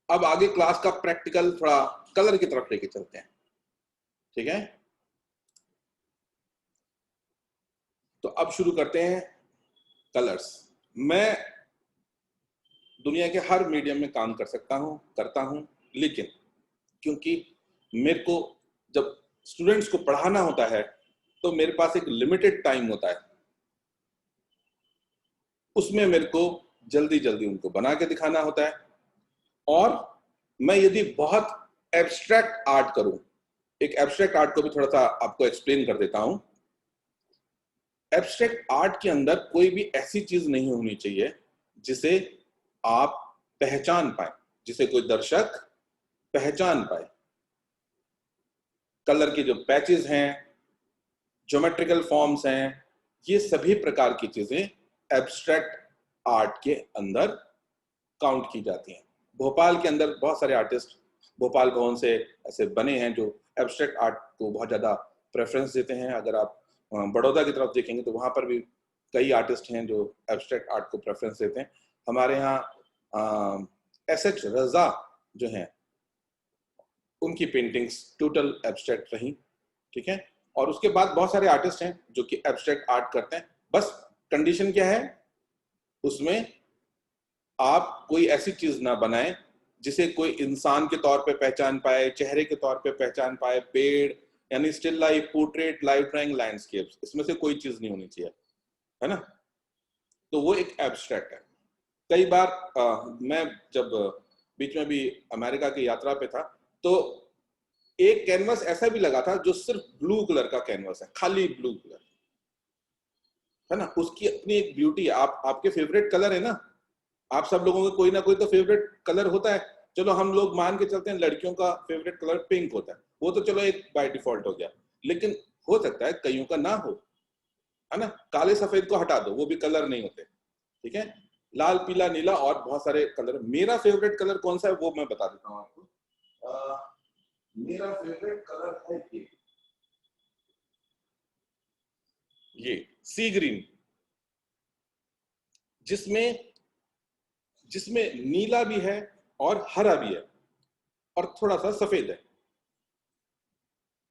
अब आगे क्लास का प्रैक्टिकल थोड़ा कलर की तरफ लेके चलते हैं, ठीक है। तो अब शुरू करते हैं कलर्स। मैं दुनिया के हर मीडियम में काम कर सकता हूं, करता हूं, लेकिन क्योंकि मेरे को जब स्टूडेंट्स को पढ़ाना होता है तो मेरे पास एक लिमिटेड टाइम होता है, उसमें मेरे को जल्दी जल्दी उनको बना के दिखाना होता है। और मैं यदि बहुत एब्स्ट्रैक्ट आर्ट करूं, एक एब्स्ट्रैक्ट आर्ट को भी थोड़ा सा आपको एक्सप्लेन कर देता हूं। एब्स्ट्रैक्ट आर्ट के अंदर कोई भी ऐसी चीज नहीं होनी चाहिए जिसे आप पहचान पाए, जिसे कोई दर्शक पहचान पाए। कलर के जो पैचेस हैं, ज्योमेट्रिकल फॉर्म्स हैं, ये सभी प्रकार की चीजें एब्स्ट्रैक्ट आर्ट के अंदर काउंट की जाती हैं। भोपाल के अंदर बहुत सारे आर्टिस्ट भोपाल भवन से ऐसे बने हैं जो एब्स्ट्रैक्ट आर्ट को बहुत ज्यादा प्रेफरेंस देते हैं। अगर आप बड़ौदा की तरफ देखेंगे तो वहां पर भी कई आर्टिस्ट हैं जो एब्स्ट्रैक्ट आर्ट को प्रेफरेंस देते हैं। हमारे यहाँ एसएच रजा जो हैं उनकी पेंटिंग्स टोटल एब्स्ट्रैक्ट रही, ठीक है। और उसके बाद बहुत सारे आर्टिस्ट हैं जो कि एब्स्ट्रैक्ट आर्ट करते हैं। बस कंडीशन क्या है उसमें, आप कोई ऐसी चीज ना बनाएं जिसे कोई इंसान के तौर पे पहचान पाए, चेहरे के तौर पे पहचान पाए, पेड़ यानी still life, portrait, live drawing, landscapes, इसमें से कोई चीज नहीं होनी चाहिए, है ना। तो वो एक एब्स्ट्रैक्ट है। कई बार मैं जब बीच में भी अमेरिका की यात्रा पे था तो एक कैनवस ऐसा भी लगा था जो सिर्फ ब्लू कलर का कैनवस है, खाली ब्लू कलर, है ना। उसकी अपनी एक ब्यूटी है। आपके फेवरेट कलर है ना, आप सब लोगों का कोई ना कोई तो फेवरेट कलर होता है। चलो हम लोग मान के चलते हैं लड़कियों का फेवरेट कलर पिंक होता है, वो तो चलो एक बाय डिफॉल्ट हो गया, लेकिन हो सकता है कईयों का ना हो, है ना। काले सफेद को हटा दो, वो भी कलर नहीं होते, ठीक है। लाल, पीला, नीला और बहुत सारे कलर। मेरा फेवरेट कलर कौन सा है वो मैं बता देता हूँ आपको। मेरा फेवरेट कलर है ये सी ग्रीन, जिसमें जिसमें नीला भी है और हरा भी है और थोड़ा सा सफेद है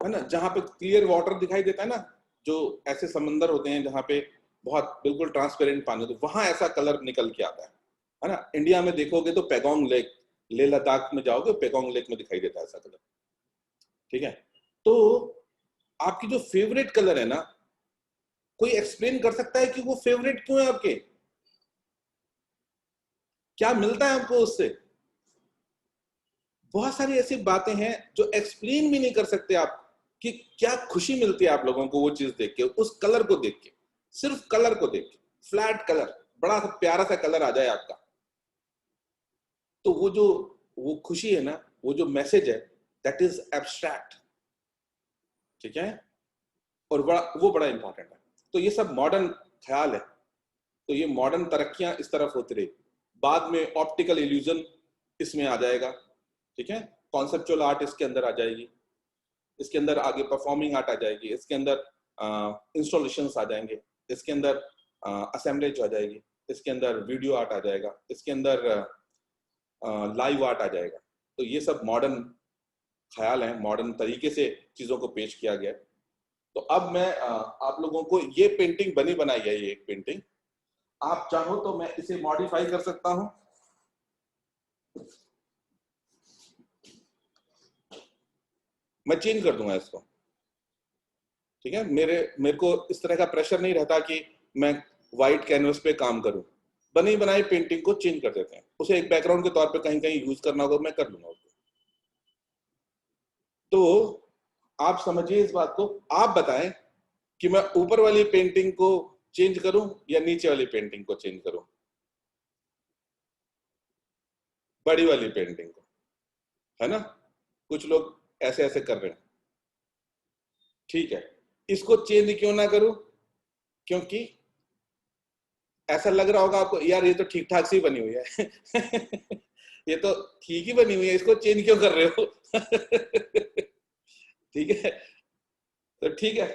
ना। जहां पे क्लियर वाटर दिखाई देता है ना, जो ऐसे समंदर होते हैं जहां पे बहुत बिल्कुल ट्रांसपेरेंट पानी, तो वहां ऐसा कलर निकल के आता है ना। इंडिया में देखोगे तो पेगोंग लेक, लेह लद्दाख में जाओगे पेगोंग लेक में दिखाई देता है ऐसा कलर, ठीक है। तो आपकी जो फेवरेट कलर है ना, कोई एक्सप्लेन कर सकता है कि वो फेवरेट क्यों है आपके, क्या मिलता है आपको उससे? बहुत सारी ऐसी बातें हैं जो एक्सप्लेन भी नहीं कर सकते आप, कि क्या खुशी मिलती है आप लोगों को वो चीज देख के, उस कलर को देख के, सिर्फ कलर को देख के, फ्लैट कलर, बड़ा सा प्यारा सा कलर आ जाए आपका, तो वो खुशी है ना, वो जो मैसेज है, दैट इज एब्स्ट्रैक्ट, ठीक है। और वो बड़ा इंपॉर्टेंट है। तो ये सब मॉडर्न ख्याल है। तो ये मॉडर्न तरक्कियां इस तरफ होती रही, बाद में ऑप्टिकल इल्यूजन इसमें आ जाएगा, ठीक है। कॉन्सेप्चुअल आर्ट इसके अंदर आ जाएगी, इसके अंदर आगे परफॉर्मिंग आर्ट आ जाएगी, इसके अंदर इंस्टॉलेशंस आ जाएंगे, इसके अंदर असेंबलेज आ जाएगी, इसके अंदर वीडियो आर्ट आ जाएगा, इसके अंदर लाइव आर्ट आ जाएगा। तो ये सब मॉडर्न ख्याल है, मॉडर्न तरीके से चीजों को पेश किया गया। तो अब मैं आप लोगों को ये पेंटिंग बनी बनाई है, ये एक पेंटिंग, आप चाहो तो मैं इसे मॉडिफाई कर सकता हूं, मैं चेंज कर दूंगा इसको, ठीक है। मेरे को इस तरह का प्रेशर नहीं रहता कि मैं व्हाइट कैनवस पे काम करूं। बनी बनाई पेंटिंग को चेंज कर देते हैं, उसे एक बैकग्राउंड के तौर पे कहीं कहीं यूज करना होगा, मैं कर लूंगा उसको। तो आप समझिए इस बात को, आप बताएं कि मैं ऊपर वाली पेंटिंग को चेंज करूं या नीचे वाली पेंटिंग को चेंज करूं, बड़ी वाली पेंटिंग को, है ना। कुछ लोग ऐसे ऐसे कर रहे हैं, ठीक है। इसको चेंज क्यों ना करूं, क्योंकि ऐसा लग रहा होगा आपको यार ये तो ठीक ठाक सी बनी हुई है ये तो ठीक ही बनी हुई है, इसको चेंज क्यों कर रहे हो ठीक है। तो ठीक है,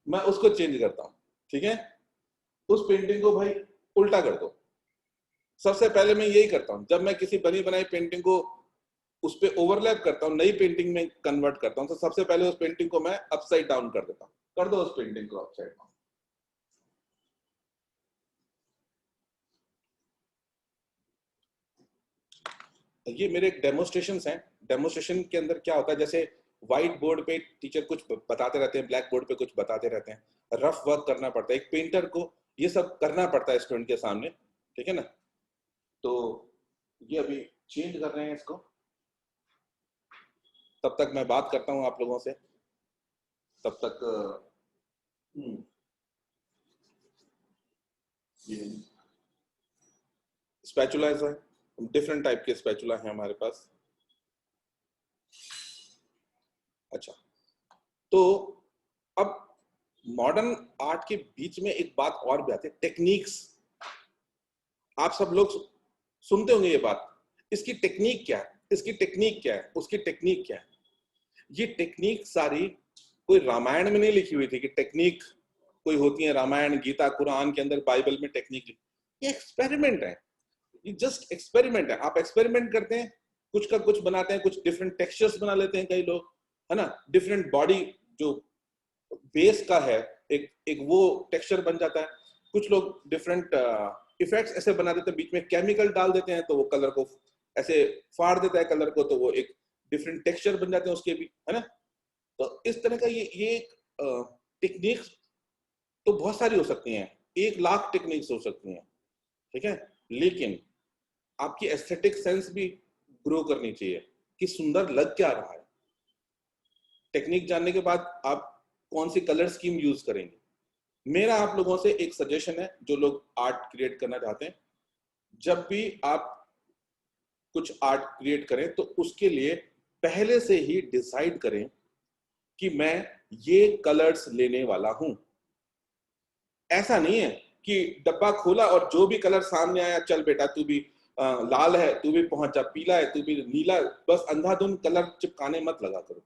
मैं उसको चेंज करता हूं, ठीक है। उस पेंटिंग को भाई उल्टा कर दो। सबसे पहले मैं यही करता हूं, जब मैं किसी बनी बनाई पेंटिंग को उस पे ओवरलैप करता हूं, नई पेंटिंग में कन्वर्ट करता हूं, तो सबसे पहले उस पेंटिंग को मैं अपसाइड डाउन कर देता हूं। कर दो उस पेंटिंग को अपसाइड डाउन। ये मेरे डेमोस्ट्रेशन हैं। डेमोस्ट्रेशन के अंदर क्या होता है, जैसे व्हाइट बोर्ड पे टीचर कुछ बताते रहते हैं, ब्लैक बोर्ड पे कुछ बताते रहते हैं, रफ वर्क करना पड़ता है, एक पेंटर को ये सब करना पड़ता है स्टूडेंट के सामने, ठीक है ना। तो ये अभी चेंज कर रहे हैं इसको, तब तक मैं बात करता हूँ आप लोगों से, तब तक ये स्पैचुला है, डिफरेंट टाइप के स्पैचुला है हमारे पास। अच्छा, तो अब मॉडर्न आर्ट के बीच में एक बात और भी आती है, टेक्निक्स। आप सब लोग सुनते होंगे ये बात, इसकी टेक्निक क्या है, इसकी टेक्निक क्या है, उसकी टेक्निक क्या है। ये टेक्निक सारी कोई रामायण में नहीं लिखी हुई थी कि टेक्निक कोई होती है रामायण, गीता, कुरान के अंदर, बाइबल में टेक्निक, ये एक्सपेरिमेंट है, ये जस्ट एक्सपेरिमेंट है। आप एक्सपेरिमेंट करते हैं, कुछ का कुछ बनाते हैं, कुछ डिफरेंट टेक्सचर्स बना लेते हैं कई लोग, है ना, डिफरेंट बॉडी जो बेस का है एक एक वो टेक्सचर बन जाता है। कुछ लोग डिफरेंट इफेक्ट्स ऐसे बना देते हैं, बीच में केमिकल डाल देते हैं तो वो कलर को ऐसे फाड़ देता है कलर को, तो वो एक डिफरेंट टेक्सचर बन जाते हैं उसके भी, है ना। तो इस तरह का ये टेक्निक्स तो बहुत सारी हो सकती हैं, 1 लाख टेक्निक्स हो सकती हैं, ठीक है। लेकिन आपकी एस्थेटिक सेंस भी ग्रो करनी चाहिए कि सुंदर लग क्या रहा है। टेक्निक जानने के बाद आप कौन सी कलर स्कीम यूज करेंगे। मेरा आप लोगों से एक सजेशन है, जो लोग आर्ट क्रिएट करना चाहते हैं, जब भी आप कुछ आर्ट क्रिएट करें तो उसके लिए पहले से ही डिसाइड करें कि मैं ये कलर्स लेने वाला हूं। ऐसा नहीं है कि डब्बा खोला और जो भी कलर सामने आया, चल बेटा तू भी लाल है, तू भी पहुंच जा, पीला है, तू भी नीला, बस अंधाधुंध कलर चिपकाने मत लगा करो।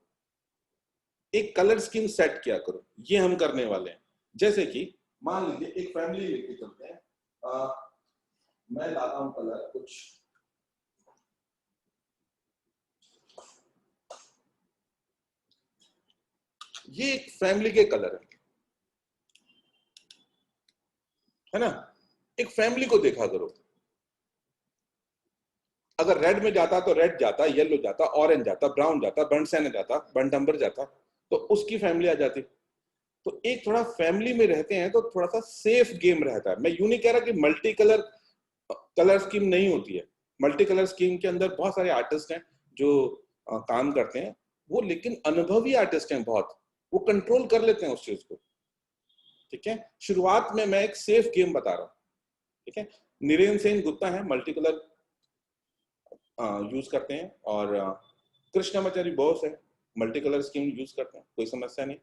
एक कलर स्कीम सेट किया करो, ये हम करने वाले हैं। जैसे कि मान लीजिए एक फैमिली लेके चलते हैं, मैं लाता हूं कलर कुछ, ये एक फैमिली के कलर है ना। एक फैमिली को देखा करो, अगर रेड में जाता तो रेड जाता, येलो जाता, ऑरेंज जाता, ब्राउन जाता, बर्nt सैंड जाता, बर्nt अम्बर जाता, तो उसकी फैमिली आ जाती। तो एक थोड़ा फैमिली में रहते हैं तो थोड़ा सा सेफ गेम रहता है। मैं यूं नहीं कह रहा कि मल्टी कलर कलर स्कीम नहीं होती है, मल्टी कलर स्कीम के अंदर बहुत सारे आर्टिस्ट हैं जो काम करते हैं वो, लेकिन अनुभवी आर्टिस्ट हैं बहुत, वो कंट्रोल कर लेते हैं उस चीज को, ठीक है। शुरुआत में मैं एक सेफ गेम बता रहा हूँ, ठीक है। नीरेन सेन गुप्ता है, मल्टी कलर यूज करते हैं, और कृष्णामाचारी बोस है, मल्टी कलर स्कीम यूज करते हैं, कोई समस्या नहीं,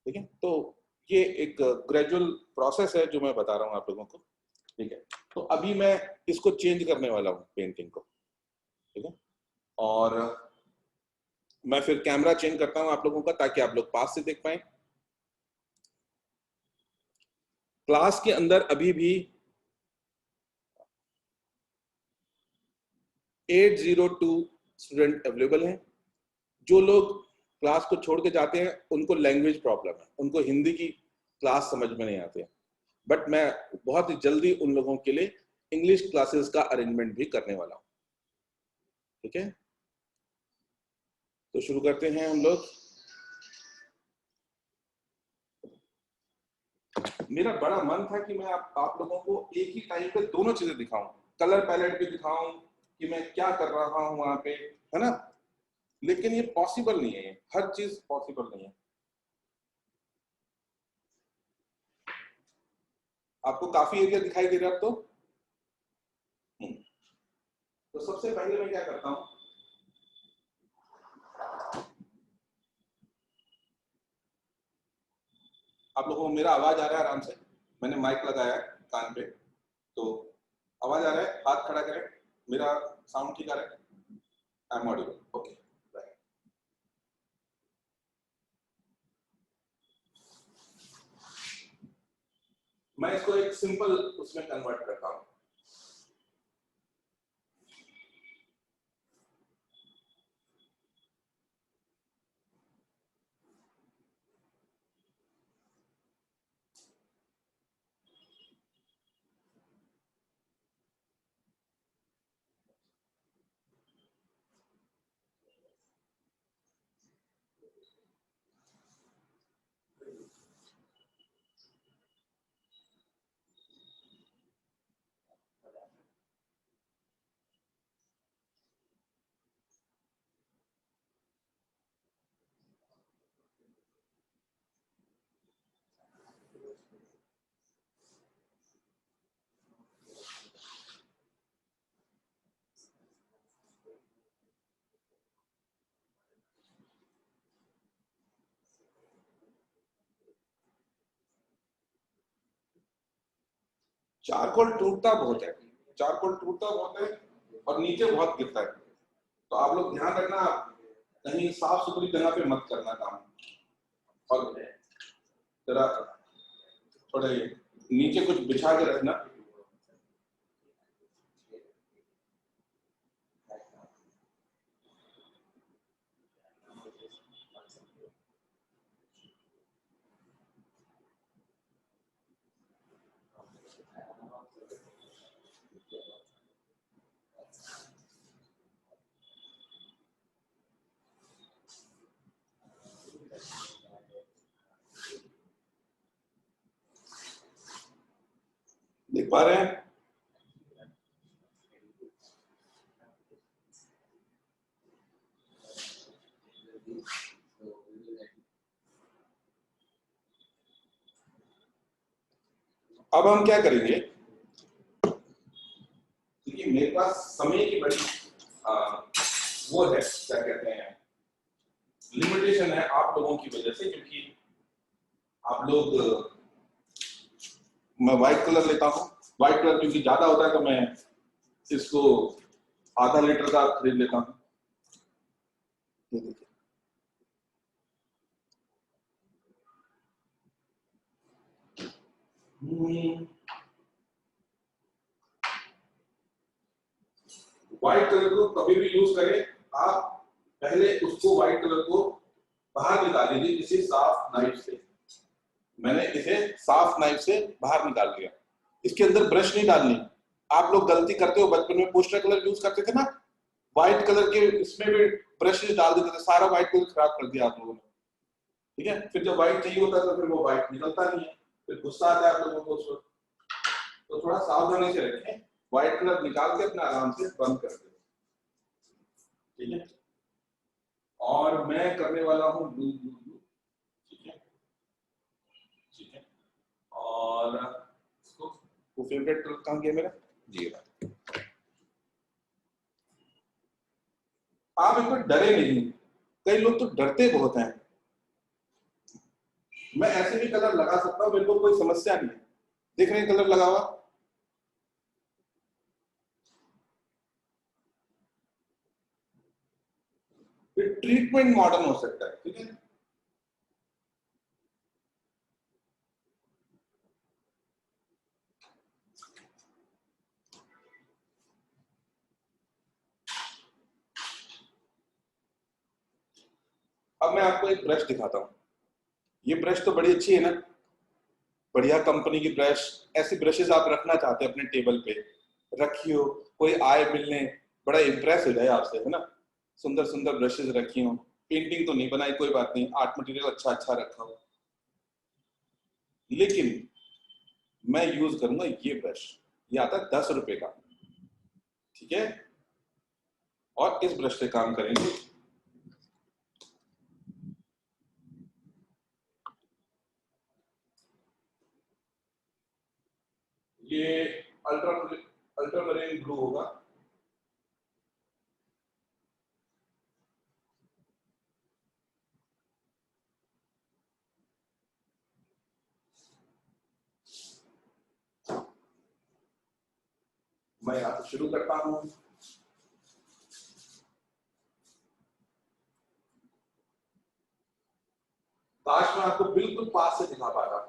ठीक है। तो ये एक ग्रेजुअल प्रोसेस है जो मैं बता रहा हूँ आप लोगों को, ठीक है। तो अभी मैं इसको चेंज करने वाला हूँ पेंटिंग को, ठीक है। और मैं फिर कैमरा चेंज करता हूँ आप लोगों का, ताकि आप लोग पास से देख पाए। क्लास के अंदर अभी भी 802 स्टूडेंट अवेलेबल हैं। जो लोग क्लास को छोड़ के जाते हैं उनको लैंग्वेज प्रॉब्लम है, उनको हिंदी की क्लास समझ में नहीं आती है, बट मैं बहुत ही जल्दी उन लोगों के लिए इंग्लिश क्लासेस का अरेंजमेंट भी करने वाला हूं, ठीक है। तो शुरू करते हैं हम लोग। मेरा बड़ा मन था कि मैं आप लोगों को एक ही टाइम पे दोनों चीजें दिखाऊं, कलर पैलेट भी दिखाऊं कि मैं क्या कर रहा हूं वहां पे, है ना। लेकिन ये पॉसिबल नहीं है, हर चीज पॉसिबल नहीं है। आपको काफी एरिया दिखाई दे रहा है अब तो। तो सबसे पहले मैं क्या करता हूं, आप लोगों को मेरा आवाज आ रहा है आराम से, मैंने माइक लगाया है कान पे, तो आवाज आ रहा है, हाथ खड़ा करें, मेरा साउंड ठीक आ रहा है, आई एम ऑडिबल, ओके। मैं इसको एक सिंपल उसमें कन्वर्ट करता हूं। चारकोल टूटता बहुत है, चारकोल टूटता बहुत है और नीचे बहुत गिरता है, तो आप लोग ध्यान रखना, कहीं साफ सुथरी जगह पे मत करना काम। और जरा थोड़े नीचे कुछ बिछा के रखना। देख पा रहे हैं? अब हम क्या करेंगे, क्योंकि मेरे पास समय की बड़ी वो है, क्या कहते हैं, लिमिटेशन है आप लोगों की वजह से, क्योंकि आप लोग, मैं व्हाइट कलर लेता हूँ। व्हाइट कलर क्योंकि ज्यादा होता है तो मैं इसको आधा लीटर का खरीद लेता हूँ। ये देखिए, व्हाइट कलर को कभी भी यूज करें, आप पहले उसको व्हाइट कलर को बाहर निकाल लीजिए किसी साफ नाइफ से। मैंने इसे साफ नाइफ से बाहर निकाल लिया। इसके अंदर ब्रश नहीं डालनी। आप लोग गलती करते हो, बचपन में पोस्टर कलर यूज करते थे ना, व्हाइट कलर के इसमें भी ब्रशेस डाल देते थे, सारा व्हाइट कलर खराब कर दिया आप लोगों ने। ठीक है, फिर जब व्हाइट चाहिए होता है तो फिर वो व्हाइट निकलता नहीं है, फिर गुस्सा आता है आप लोगों को उस वक्त। तो थोड़ा सावधानी से रखें, व्हाइट कलर निकाल के अपना आराम से बंद कर दें। ठीक है, और मैं करने वाला हूँ ब्लू ब्लू ब्लू। ठीक है, ठीक है, और इसको, वो फेवरेट कलर कहाँ गया मेरा जी। आप इसमें डरे नहीं, कई लोग तो डरते बहुत हैं। मैं ऐसे भी कलर लगा सकता हूँ, मेरे को कोई समस्या नहीं है। देख रहे हैं कलर लगा हुआ, ये ट्रीटमेंट मॉडर्न हो सकता है। ठीक है, अब मैं आपको एक ब्रश दिखाता हूँ। ये ब्रश तो बड़ी अच्छी है ना, बढ़िया कंपनी की ब्रश। ऐसी ब्रशेस आप रखना चाहते हैं अपने टेबल पे, रखियो, कोई आए मिलने बड़ा इंप्रेस हो जाए आपसे, है ना। सुंदर सुंदर ब्रशेस रखी हो, पेंटिंग तो नहीं बनाई, कोई बात नहीं, आर्ट मटेरियल अच्छा अच्छा रखा हो, लेकिन मैं यूज करूंगा ये ब्रश। ये आता है 10 रुपए का। ठीक है, और इस ब्रश से काम करेंगे। ये अल्ट्रा अल्ट्रामरीन ब्लू होगा। मैं यहाँ से शुरू करता हूँ। काश मैं आपको बिल्कुल पास से दिखा पाता।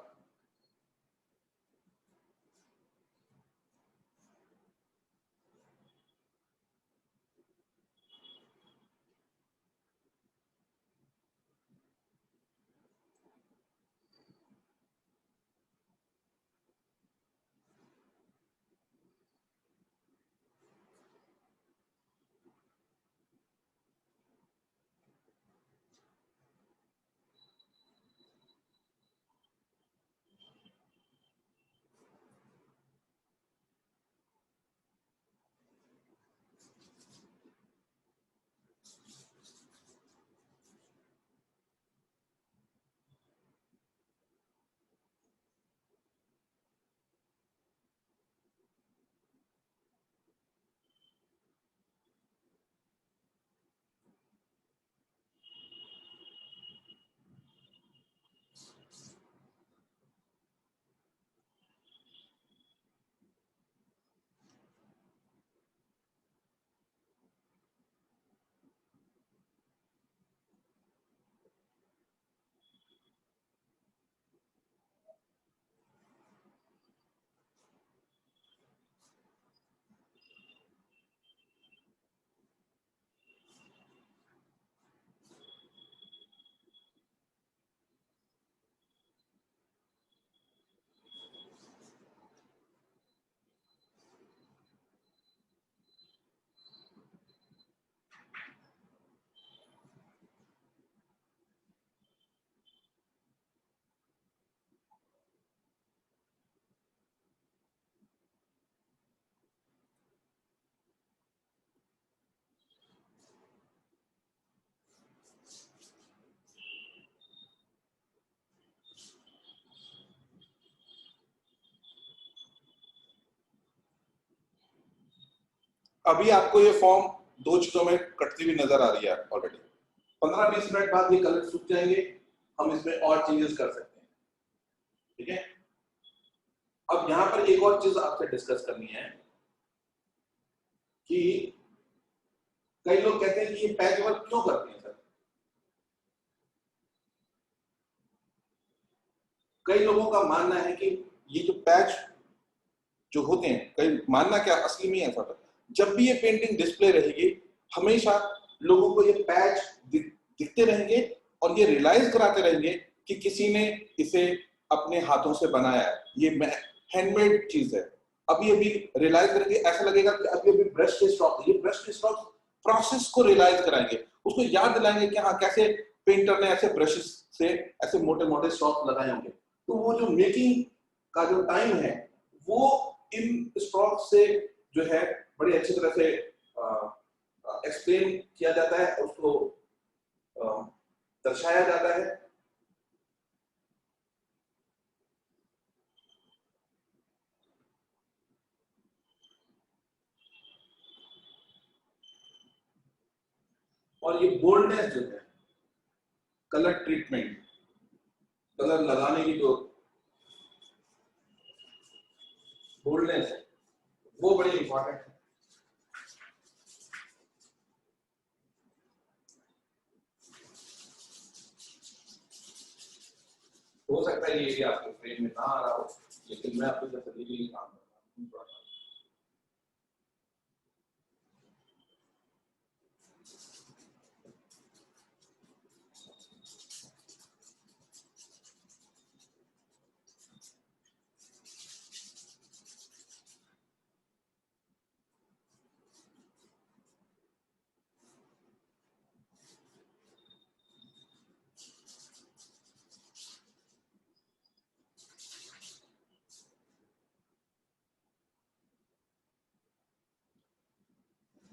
अभी आपको ये फॉर्म दो चीजों में कटती हुई नजर आ रही है ऑलरेडी। 15-20 मिनट बाद ये कलर सूख जाएंगे, हम इसमें और चेंजेस कर सकते हैं। ठीक है, अब यहां पर एक और चीज आपसे डिस्कस करनी है कि कई लोग कहते हैं कि ये पैच वर्क क्यों करते हैं सर। कई लोगों का मानना है कि ये जो पैच जो होते हैं, कई मानना क्या असली में ऐसा होता है, जब भी ये पेंटिंग डिस्प्ले रहेगी हमेशा लोगों को ये पैच दिखते रहेंगे और ये रियलाइज कराते रहेंगे कि किसी ने इसे अपने हाथों से बनाया है, ये हैंडमेड चीज है। अभी अभी रियलाइज करेंगे, ऐसा लगेगा कि अभी अभी ब्रश के स्ट्रोक, ये ब्रश के स्ट्रोक प्रोसेस को रियलाइज कराएंगे, उसको याद दिलाएंगे कि हाँ कैसे पेंटर ने ऐसे ब्रशेस से ऐसे मोटे मोटे स्ट्रोक लगाए होंगे। तो वो जो मेकिंग का जो टाइम है वो इन स्ट्रोक से जो है बड़ी अच्छी तरह से एक्सप्लेन किया जाता है, उसको दर्शाया जाता है। और ये बोल्डनेस जो है, कलर ट्रीटमेंट, कलर लगाने की जो बोल्डनेस है वो बड़ी इंपॉर्टेंट है। हो सकता है ये एरिया आपके फ्रेम में ना आ रहा हो, लेकिन मैं आपको तसल्ली के लिए काम कर रहा हूँ।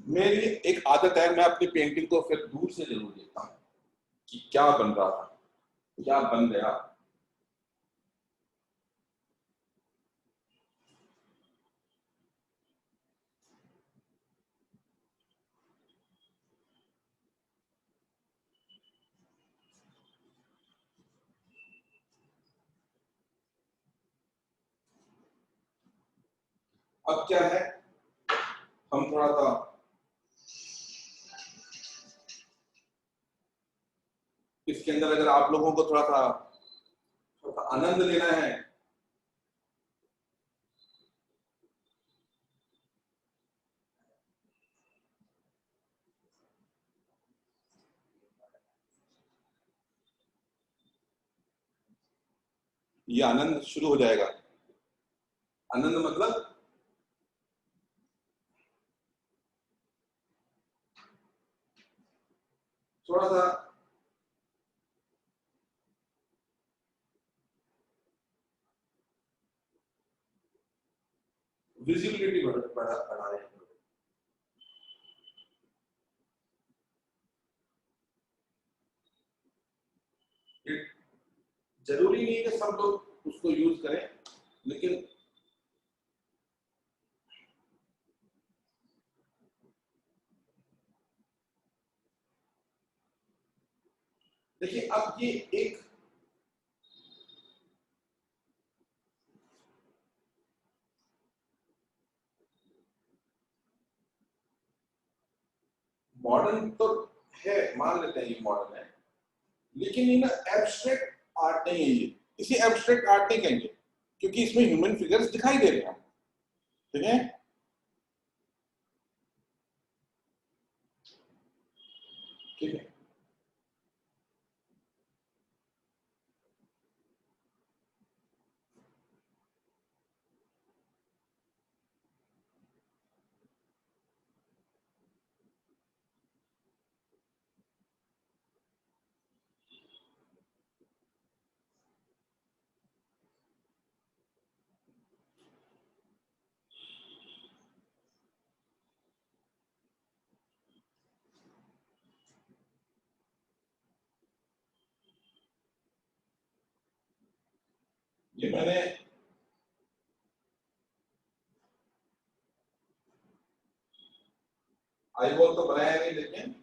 मेरी एक आदत है, मैं अपनी पेंटिंग को फिर दूर से जरूर देखता हूँ कि क्या बन रहा था, क्या बन गया। अब क्या है, हम थोड़ा सा इसके अंदर अगर आप लोगों को थोड़ा सा आनंद लेना है ये आनंद शुरू हो जाएगा। आनंद मतलब थोड़ा सा विजिबिलिटी बढ़ा रहे हैं। जरूरी नहीं है कि सब लोग उसको यूज करें, लेकिन देखिए अब ये एक मॉडर्न तो है, मान लेते हैं ये मॉडर्न है, लेकिन ये ना एब्स्ट्रैक्ट आर्ट नहीं है, ये इसे एब्स्ट्रैक्ट आर्ट नहीं कहेंगे क्योंकि इसमें ह्यूमन फिगर्स दिखाई दे रहे हैं। ठीक है, ठीक है। ये मैंने आई बॉल तो बनाया नहीं लेकिन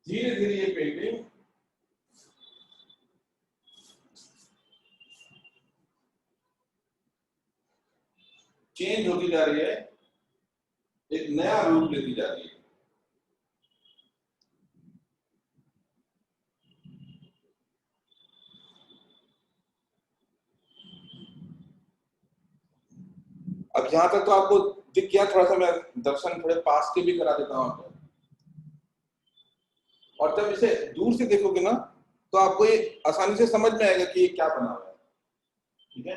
धीरे धीरे ये पेंटिंग चेंज होती जा रही है, एक नया रूप लेती जा रही है। अब यहां तक तो आपको दिख गया, थोड़ा सा मैं दर्शन थोड़े पास के भी करा देता हूं आपको। और जब इसे दूर से देखोगे ना तो आपको ये आसानी से समझ में आएगा कि ये क्या बना हुआ है, ठीक है।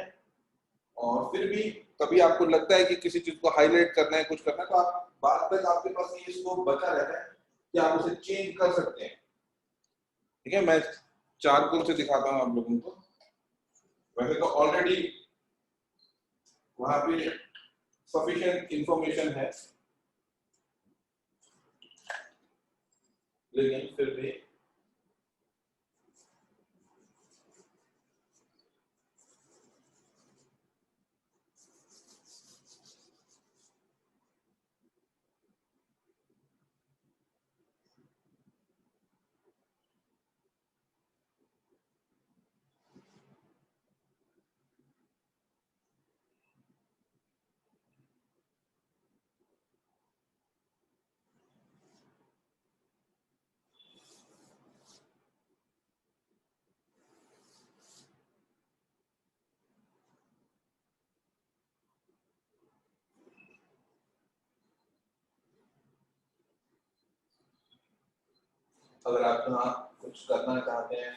और फिर भी कभी आपको लगता है कि किसी चीज को हाईलाइट करना है, कुछ करना है, तो आप बाद तक आपके पास ये स्कोप बचा रहता है कि आप उसे चेंज कर सकते हैं, ठीक है। मैं चारकोल से दिखाता हूं आप लोगों को। वैसे तो ऑलरेडी वहां पे सफिशिएंट इंफॉर्मेशन है, लेकिन फिर भी अगर आप यहाँ कुछ करना चाहते हैं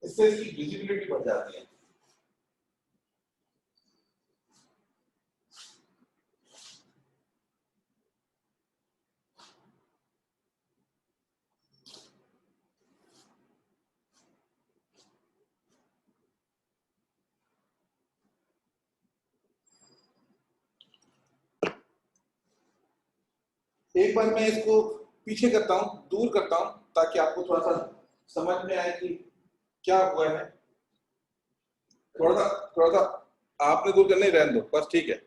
इससे इसकी विजिबिलिटी बढ़ जाती है। एक बार मैं इसको पीछे करता हूँ, दूर करता हूँ, ताकि आपको थोड़ा सा समझ में आए कि क्या हुआ है। थोड़ा सा आपने दूर करने रहने दो बस, ठीक है।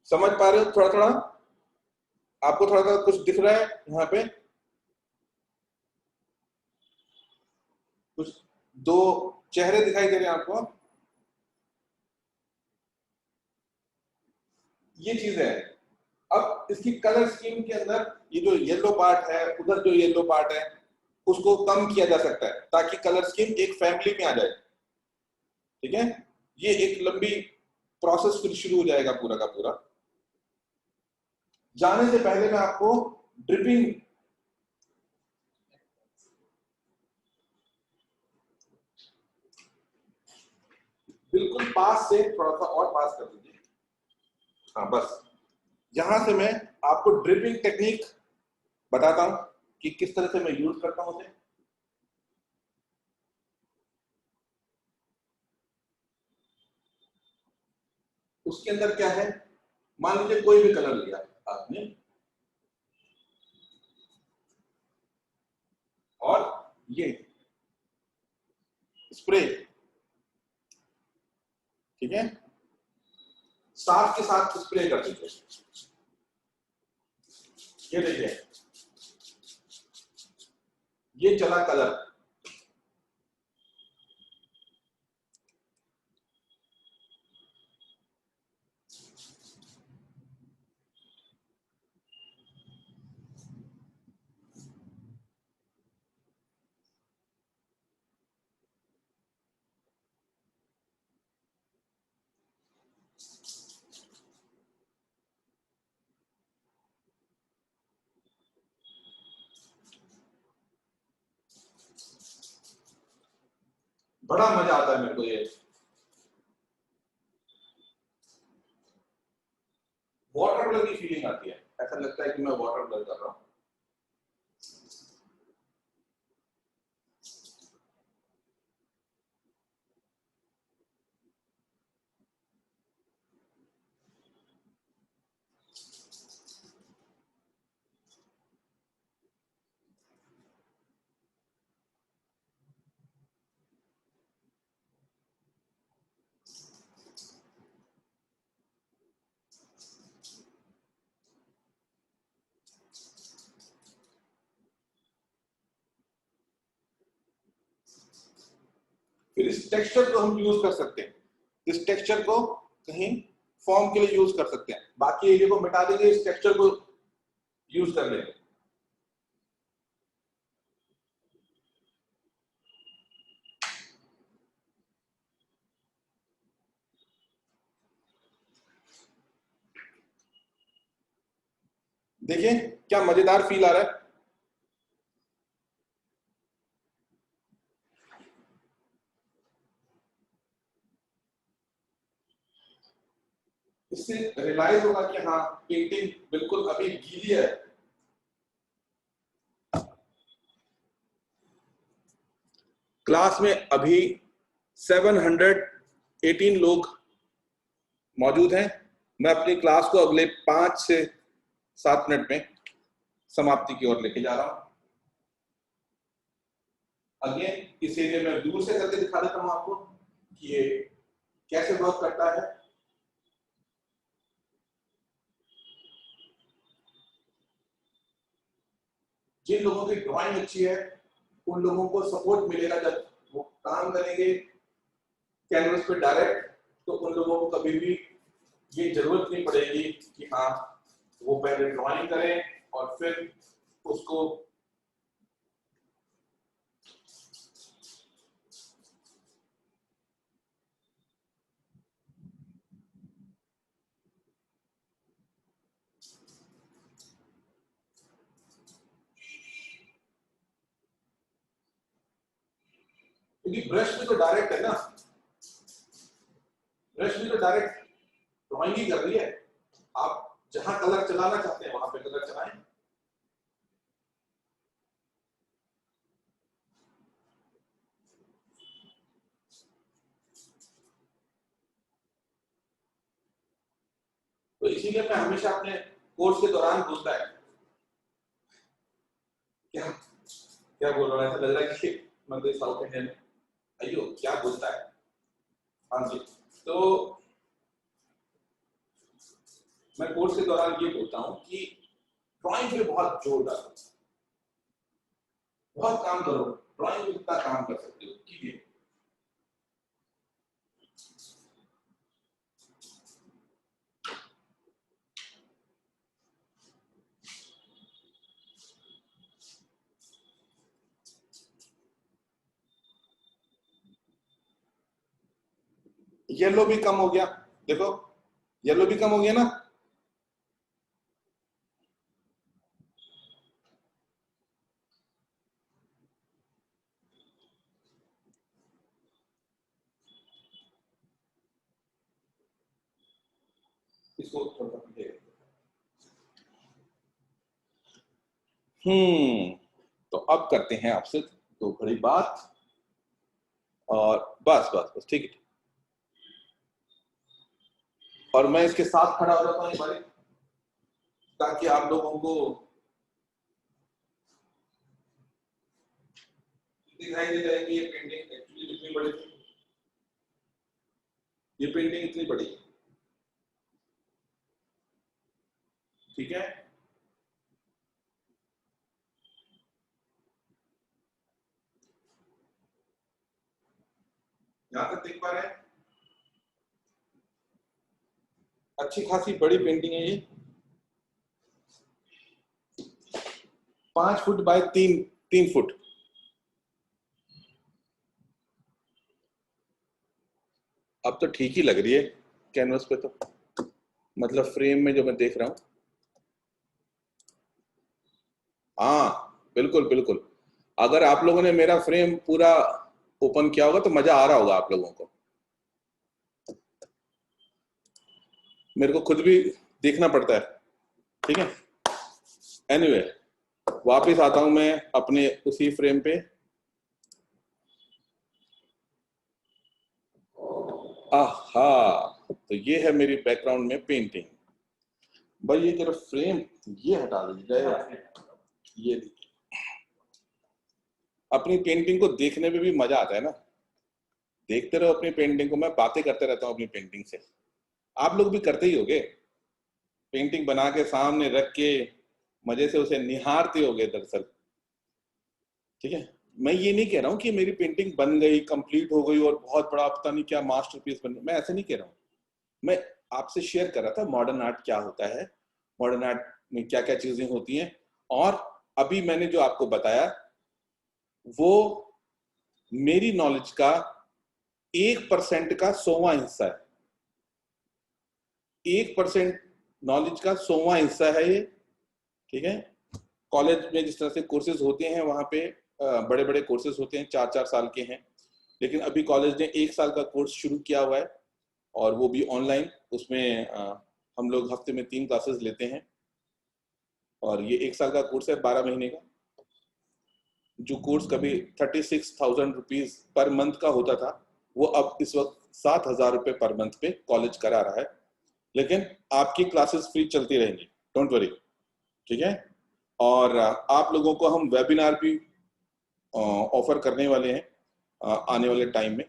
समझ पा रहे हो? थोड़ा थोड़ा आपको थोड़ा सा कुछ दिख रहा है यहाँ पे, कुछ दो चेहरे दिखाई दे रहे हैं आपको, ये चीज है। अब इसकी कलर स्कीम के अंदर ये जो येलो पार्ट है, उधर जो येलो पार्ट है, उसको कम किया जा सकता है ताकि कलर स्कीम एक फैमिली में आ जाए, ठीक है। ये एक लंबी प्रोसेस फिर शुरू हो जाएगा पूरा का पूरा। जाने से पहले मैं आपको ड्रिपिंग बिल्कुल पास से थोड़ा सा और पास कर दीजिए, हाँ बस। यहां से मैं आपको ड्रिपिंग टेक्निक बताता हूं कि किस तरह से मैं यूज करता हूं उसे। उसके अंदर क्या है, मान लीजिए कोई भी कलर लिया आपने और ये स्प्रे, ठीक है, साफ के साथ स्प्रे कर दीजिए। ये देखिए, ये चला कलर। बड़ा मजा आता है मेरे को ये कलर की फीलिंग आती है, ऐसा लगता है कि मैं वाटर कलर कर रहा हूं। फिर इस टेक्सचर को हम यूज कर सकते हैं, इस टेक्सचर को कहीं फॉर्म के लिए यूज कर सकते हैं, बाकी एरिया को मिटा देंगे, इस टेक्सचर को यूज कर लेंगे। देखिए क्या मजेदार फील आ रहा है। इससे रियलाइज होगा कि हाँ पेंटिंग बिल्कुल अभी गीली है। क्लास में अभी 718 लोग मौजूद हैं। मैं अपनी क्लास को अगले 5 से 7 मिनट में समाप्ति की ओर लेके जा रहा हूं। अगेन इस एरिया में दूर से करके दिखा देता हूं आपको कि ये कैसे वर्क करता है। जिन लोगों की ड्राइंग अच्छी है उन लोगों को सपोर्ट मिलेगा जब वो काम करेंगे कैनवस पे डायरेक्ट, तो उन लोगों को कभी भी ये जरूरत नहीं पड़ेगी कि हाँ वो पहले ड्राइंग करें और फिर उसको क्योंकि ब्रश भी तो डायरेक्ट है ना, ब्रश भी तो डायरेक्ट ड्राइंग ही कर रही है। आप जहां कलर चलाना चाहते हैं वहां पे कलर चलाएं। तो इसीलिए मैं हमेशा अपने कोर्स के दौरान बोलता है, क्या क्या बोल रहा है, ऐसा लग रहा है कि मैं कोई साउथ इंडियन अयो क्या बोलता है। हाँ जी, तो मैं कोर्स के दौरान ये बोलता हूँ कि ड्राइंग पे बहुत जोर डालो, बहुत काम करो, ड्राइंग में जितना काम कर सकते हो कीजिए। येलो भी कम हो गया, देखो येलो भी कम हो गया ना। इसको थोड़ा सा तो अब करते हैं आपसे दो बड़ी बात, और बस बस बस ठीक है। और मैं इसके साथ खड़ा हो जाता हूँ बारी, ताकि आप लोगों को दिखाई दे जाए कि ये पेंटिंग एक्चुअली कितनी बड़ी थी। ये पेंटिंग इतनी बड़ी है, ठीक है। यहां तक देख पा रहे हैं, अच्छी खासी बड़ी पेंटिंग है ये, 5 फुट बाय 3 फुट। अब तो ठीक ही लग रही है कैनवस पे, तो मतलब फ्रेम में जो मैं देख रहा हूं, हाँ बिल्कुल बिल्कुल। अगर आप लोगों ने मेरा फ्रेम पूरा ओपन किया होगा तो मजा आ रहा होगा आप लोगों को। मेरे को खुद भी देखना पड़ता है। ठीक है। एनीवे, वापस आता हूं मैं अपने उसी फ्रेम पे। आहा, तो ये है मेरी बैकग्राउंड में पेंटिंग। भाई ये जरा फ्रेम ये हटा दीजिए। ये अपनी पेंटिंग को देखने में भी मजा आता है ना। देखते रहो अपनी पेंटिंग को, मैं बातें करते रहता हूँ अपनी पेंटिंग से। आप लोग भी करते ही होगे, पेंटिंग बना के सामने रख के मजे से उसे निहारते होगे दरअसल। ठीक है, मैं ये नहीं कह रहा हूँ कि मेरी पेंटिंग बन गई, कंप्लीट हो गई और बहुत बड़ा पता नहीं क्या मास्टरपीस बन गया, मैं ऐसे नहीं कह रहा हूँ। मैं आपसे शेयर कर रहा था मॉडर्न आर्ट क्या होता है, मॉडर्न आर्ट में क्या क्या चीजें होती हैं। और अभी मैंने जो आपको बताया वो मेरी नॉलेज का 1% का 100वां हिस्सा है। 1% नॉलेज का 100वां हिस्सा है ये। ठीक है, कॉलेज में जिस तरह से कोर्सेज होते हैं वहां पे बड़े बड़े कोर्सेज होते हैं, 4-4 साल के हैं। लेकिन अभी कॉलेज ने 1 साल का कोर्स शुरू किया हुआ है और वो भी ऑनलाइन। उसमें हम लोग हफ्ते में 3 क्लासेस लेते हैं और ये 1 साल का कोर्स है, 12 महीने का। जो कोर्स कभी 36,000 रुपीज पर मंथ का होता था, वो अब इस वक्त 7,000 रुपये पर मंथ पे कॉलेज करा रहा है। लेकिन आपकी क्लासेस फ्री चलती रहेंगी, डोंट वरी। ठीक है, और आप लोगों को हम वेबिनार भी ऑफर करने वाले हैं आने वाले टाइम में।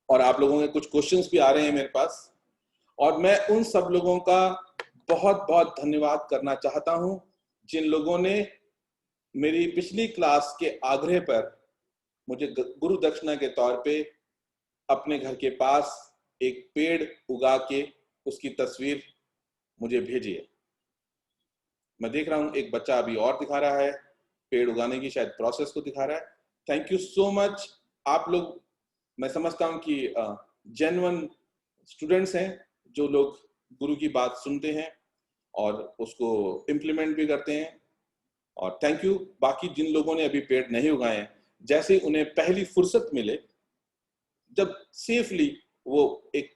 और आप लोगों के कुछ क्वेश्चंस भी आ रहे हैं मेरे पास, और मैं उन सब लोगों का बहुत बहुत धन्यवाद करना चाहता हूं जिन लोगों ने मेरी पिछली क्लास के आग्रह पर मुझे गुरु दक्षिणा के तौर पे अपने घर के पास एक पेड़ उगा के उसकी तस्वीर मुझे भेजी है। मैं देख रहा हूं एक बच्चा अभी और दिखा रहा है, पेड़ उगाने की शायद प्रोसेस को दिखा रहा है। Thank you so much. आप लोग, मैं समझता हूं कि जेन्युइन स्टूडेंट्स हैं जो लोग गुरु की बात सुनते हैं और उसको इम्प्लीमेंट भी करते हैं। और थैंक यू बाकी जिन लोगों ने अभी पेड़ नहीं उगाए हैं, जैसे उन्हें पहली फुर्सत मिले, जब सेफली वो एक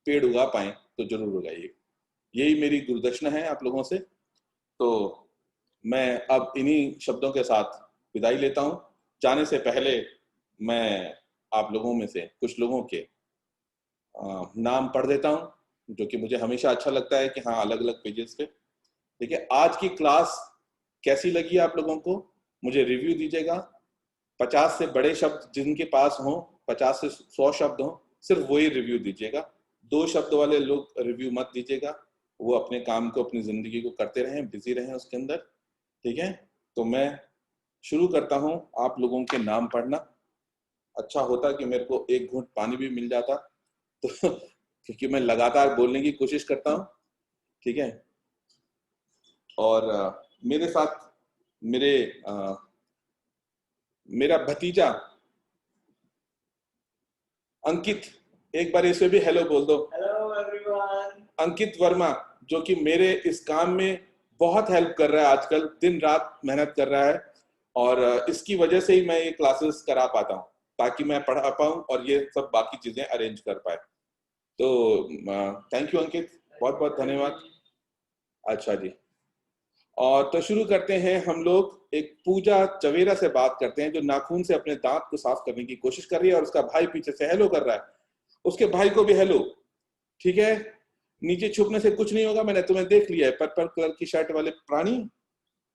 पेड़ उगा पाए तो जरूर उगाइए। यही मेरी गुरुदक्षिणा है आप लोगों से। तो मैं अब इन्हीं शब्दों के साथ विदाई लेता हूं। जाने से पहले मैं आप लोगों में से कुछ लोगों के नाम पढ़ देता हूं, जो कि मुझे हमेशा अच्छा लगता है कि हाँ, अलग अलग पेजेस पे। देखिए, आज की क्लास कैसी लगी आप लोगों को, मुझे रिव्यू दीजिएगा। 50 से बड़े शब्द जिनके पास हो, 50 से 100 शब्द हो, सिर्फ वही रिव्यू दीजिएगा। 2 शब्द वाले लोग रिव्यू मत दीजिएगा। वो अपने काम को, अपनी जिंदगी को करते रहें, बिजी रहें उसके अंदर। ठीक है, तो मैं शुरू करता हूं आप लोगों के नाम पढ़ना। अच्छा होता कि मेरे को एक घूंट पानी भी मिल जाता तो क्योंकि मैं लगातार बोलने की कोशिश करता हूं। ठीक है, और मेरे साथ मेरा भतीजा अंकित, एक बार इसे भी हेलो बोल दो। Hello everyone. अंकित वर्मा, जो कि मेरे इस काम में बहुत हेल्प कर रहा है आजकल, दिन रात मेहनत कर रहा है और इसकी वजह से ही मैं ये क्लासेस करा पाता हूँ, ताकि मैं पढ़ा पाऊँ और ये सब बाकी चीजें अरेंज कर पाए। तो थैंक यू अंकित, बहुत बहुत धन्यवाद। अच्छा जी, और तो शुरू करते हैं हम लोग। एक पूजा चवेरा से बात करते हैं, जो नाखून से अपने दांत को साफ करने की कोशिश कर रही है और उसका भाई पीछे से हेलो कर रहा है। उसके भाई को भी हेलो। ठीक है, नीचे छुपने से कुछ नहीं होगा, मैंने तुम्हें देख लिया है, पर्पल कलर की शर्ट वाले प्राणी।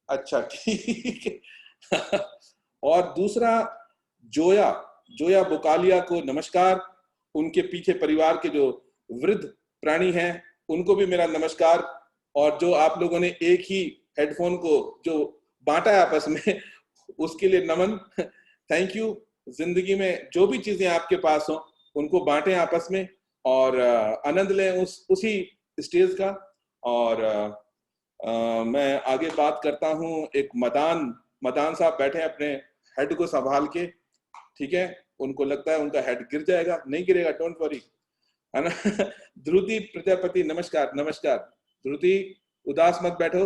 अच्छा ठीक है। और दूसरा, जोया जोया बुकालिया को नमस्कार। उनके पीछे परिवार के जो वृद्ध प्राणी हैं उनको भी मेरा नमस्कार। और जो आप लोगों ने एक ही हेडफोन को जो बांटा है आपस में, उसके लिए नमन। Thank you. जिंदगी में जो भी चीजें आपके पास हो उनको बांटें आपस में और आनंद लें उसी स्टेज का। और मैं आगे बात करता हूं। एक मदान साहब बैठे हैं अपने हेड को संभाल के। ठीक है, उनको लगता है उनका हेड गिर जाएगा, नहीं गिरेगा, डोंट वरी, है ना। ध्रुति प्रजापति, नमस्कार नमस्कार। ध्रुति, उदास मत बैठो,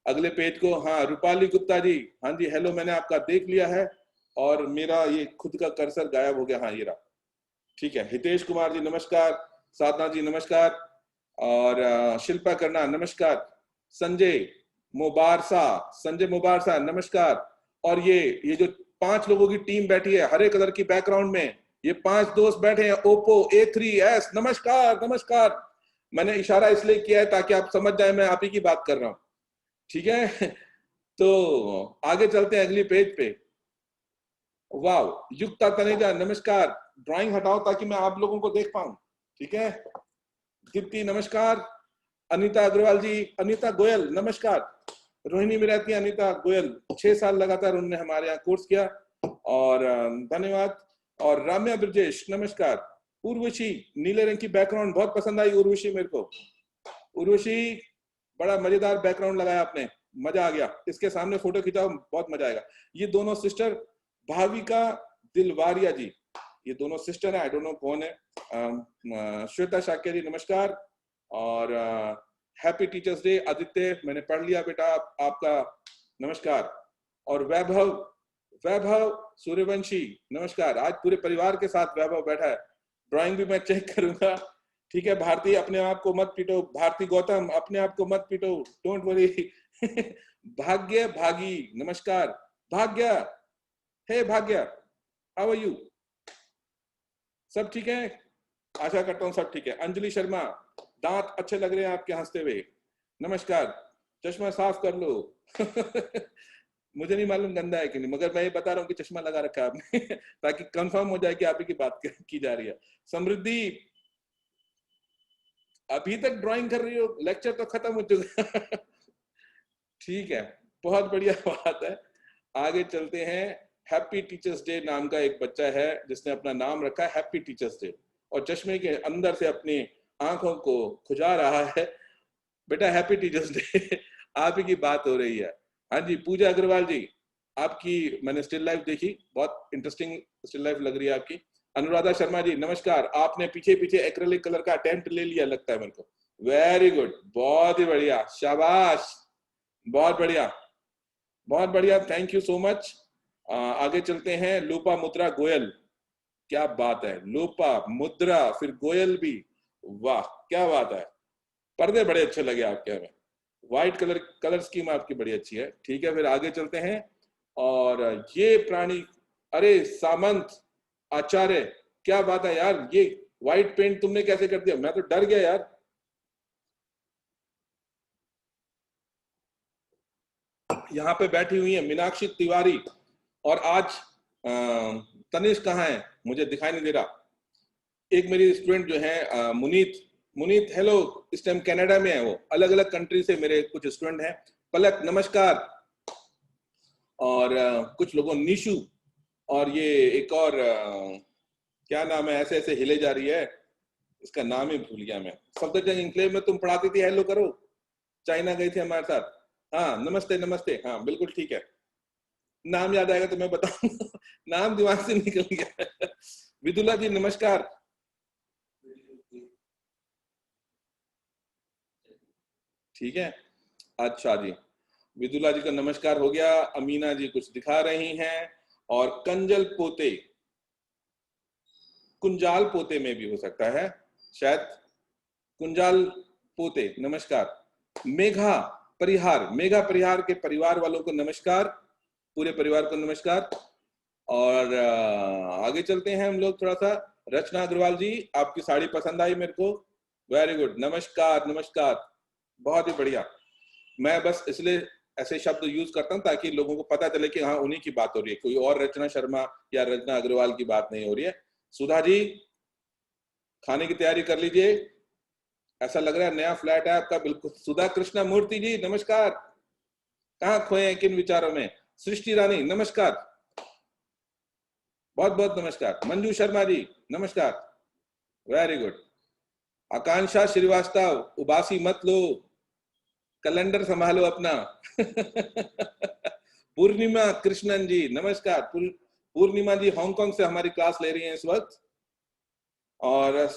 अगले पेज को। हाँ, रूपाली गुप्ता जी, हाँ जी हेलो, मैंने आपका देख लिया है और मेरा ये खुद का कर्सर गायब हो गया। हाँ, ये रहा। ठीक है, हितेश कुमार जी नमस्कार। साधना जी नमस्कार। और शिल्पा करना नमस्कार। संजय मुबारसा नमस्कार। और ये जो 5 लोगों की टीम बैठी है हरे कलर की बैकग्राउंड में, ये 5 दोस्त बैठे हैं ओप्पो A3s, नमस्कार। मैंने इशारा इसलिए किया है ताकि आप समझ जाए मैं आप ही की बात कर रहा हूं, ठीक है। तो आगे चलते हैं अगली पेज पे। वाह, युक्ता तनेजा नमस्कार। ड्राइंग हटाओ ताकि मैं आप लोगों को देख पाऊं, ठीक है। दीप्ति नमस्कार। अनीता अग्रवाल जी, अनीता गोयल नमस्कार। रोहिणी में रहती है अनीता गोयल, 6 साल लगातार उन्होंने हमारे यहाँ कोर्स किया, और धन्यवाद। और राम्या ब्रजेश नमस्कार। उर्वशी, नीले रंग की बैकग्राउंड बहुत पसंद आई उर्वशी मेरे को। उर्वशी, बड़ा मजेदार बैकग्राउंड लगाया आपने, मजा आ गया। इसके सामने फोटो खिंचाओ, बहुत मजा आएगा। ये दोनों सिस्टर भाविका दिलवारिया जी, ये दोनों सिस्टर है, आई डोंट नो कौन है। श्वेता शाक्य जी नमस्कार। और हैप्पी टीचर्स डे आदित्य, मैंने पढ़ लिया बेटा आपका, नमस्कार। और वैभव सूर्यवंशी नमस्कार। आज पूरे परिवार के साथ वैभव बैठा है, ड्राइंग भी मैं चेक करूंगा, ठीक है। भारती, अपने आप को मत पीटो। भारती गौतम, अपने आप को मत पीटो, डोंट वरी। भाग्य भागी नमस्कार। भाग्य, हे भाग्य, हाउ आर यू? सब ठीक है? आशा करता हूँ सब ठीक है। अंजलि शर्मा, दांत अच्छे लग रहे हैं आपके हंसते हुए, नमस्कार। चश्मा साफ कर लो। मुझे नहीं मालूम गंदा है कि नहीं, मगर मैं ये बता रहा हूँ कि चश्मा लगा रखा है आपने, ताकि कंफर्म हो जाए कि आप ही की बात की जा रही है। समृद्धि, अभी तक ड्राइंग कर रही हो, लेक्चर तो खत्म हो चुका। ठीक है, बहुत बढ़िया बात है। आगे चलते हैं। हैप्पी टीचर्स डे नाम का एक बच्चा है जिसने अपना नाम रखा है हैप्पी टीचर्स डे, और चश्मे के अंदर से अपनी आंखों को खुजा रहा है। बेटा हैप्पी टीचर्स डे, आप ही की बात हो रही है। हाँ जी, पूजा अग्रवाल जी, आपकी मैंने स्टिल लाइफ देखी, बहुत इंटरेस्टिंग स्टिल लाइफ लग रही है आपकी। अनुराधा शर्मा जी नमस्कार। आपने पीछे एक्रेलिक कलर का अटेम्प्ट ले लिया लगता है मेरे को, वेरी गुड, बहुत ही बढ़िया, शाबाश, बहुत बढ़िया, थैंक यू सो मच। आगे चलते हैं। लोपा मुद्रा गोयल, क्या बात है, लोपा मुद्रा फिर गोयल भी, वाह क्या बात है। पर्दे बड़े अच्छे लगे आपके, हमें व्हाइट कलर स्कीम आपकी बड़ी अच्छी है, ठीक है। फिर आगे चलते हैं। और ये प्राणी, अरे सामंत आचार्य, क्या बात है यार, ये व्हाइट पेंट तुमने कैसे कर दिया, मैं तो डर गया यार। यहाँ पे बैठी हुई है मीनाक्षी तिवारी, और आज तनिष कहाँ है, मुझे दिखाई नहीं दे रहा। एक मेरी स्टूडेंट जो है मुनीत हेलो, इस टाइम कनाडा में है वो, अलग अलग कंट्री से मेरे कुछ स्टूडेंट हैं। पलक नमस्कार। और कुछ लोगों, निशु, और ये एक और क्या नाम है, ऐसे हिले जा रही है, इसका नाम ही भूल गया मैं। सफदरजंग इंक्लेव में तुम पढ़ाती थी, हेलो करो, चाइना गई थी हमारे साथ। हाँ नमस्ते, हाँ बिल्कुल ठीक है, नाम याद आएगा तो मैं बताऊंगा। नाम दिमाग से निकल गया। विदुला जी नमस्कार। ठीक है, अच्छा जी, विदुला जी का नमस्कार हो गया। अमीना जी कुछ दिखा रही हैं। और कुंजाल पोते में भी हो सकता है शायद, कुंजाल पोते नमस्कार। मेघा परिहार के परिवार वालों को नमस्कार, पूरे परिवार को नमस्कार। और आगे चलते हैं हम लोग थोड़ा सा। रचना अग्रवाल जी, आपकी साड़ी पसंद आई मेरे को, वेरी गुड, नमस्कार, बहुत ही बढ़िया। मैं बस इसलिए ऐसे शब्द यूज करता हूं ताकि लोगों को पता चले कि हाँ उन्हीं की बात हो रही है, कोई और रचना शर्मा या रचना अग्रवाल की बात नहीं हो रही है। सुधा जी, खाने की तैयारी कर लीजिए, ऐसा लग रहा है नया फ्लैट है आपका, बिल्कुल। सुधा कृष्णा मूर्ति जी नमस्कार, कहाँ खोए हैं किन विचारों में। सृष्टि रानी नमस्कार, बहुत नमस्कार। मंजू शर्मा जी नमस्कार, वेरी गुड। आकांक्षा श्रीवास्तव, उबासी मत लो, कैलेंडर संभालो अपना। पूर्णिमा कृष्णन जी नमस्कार। पूर्णिमा जी हांगकांग से हमारी क्लास ले रही हैं इस वक्त। और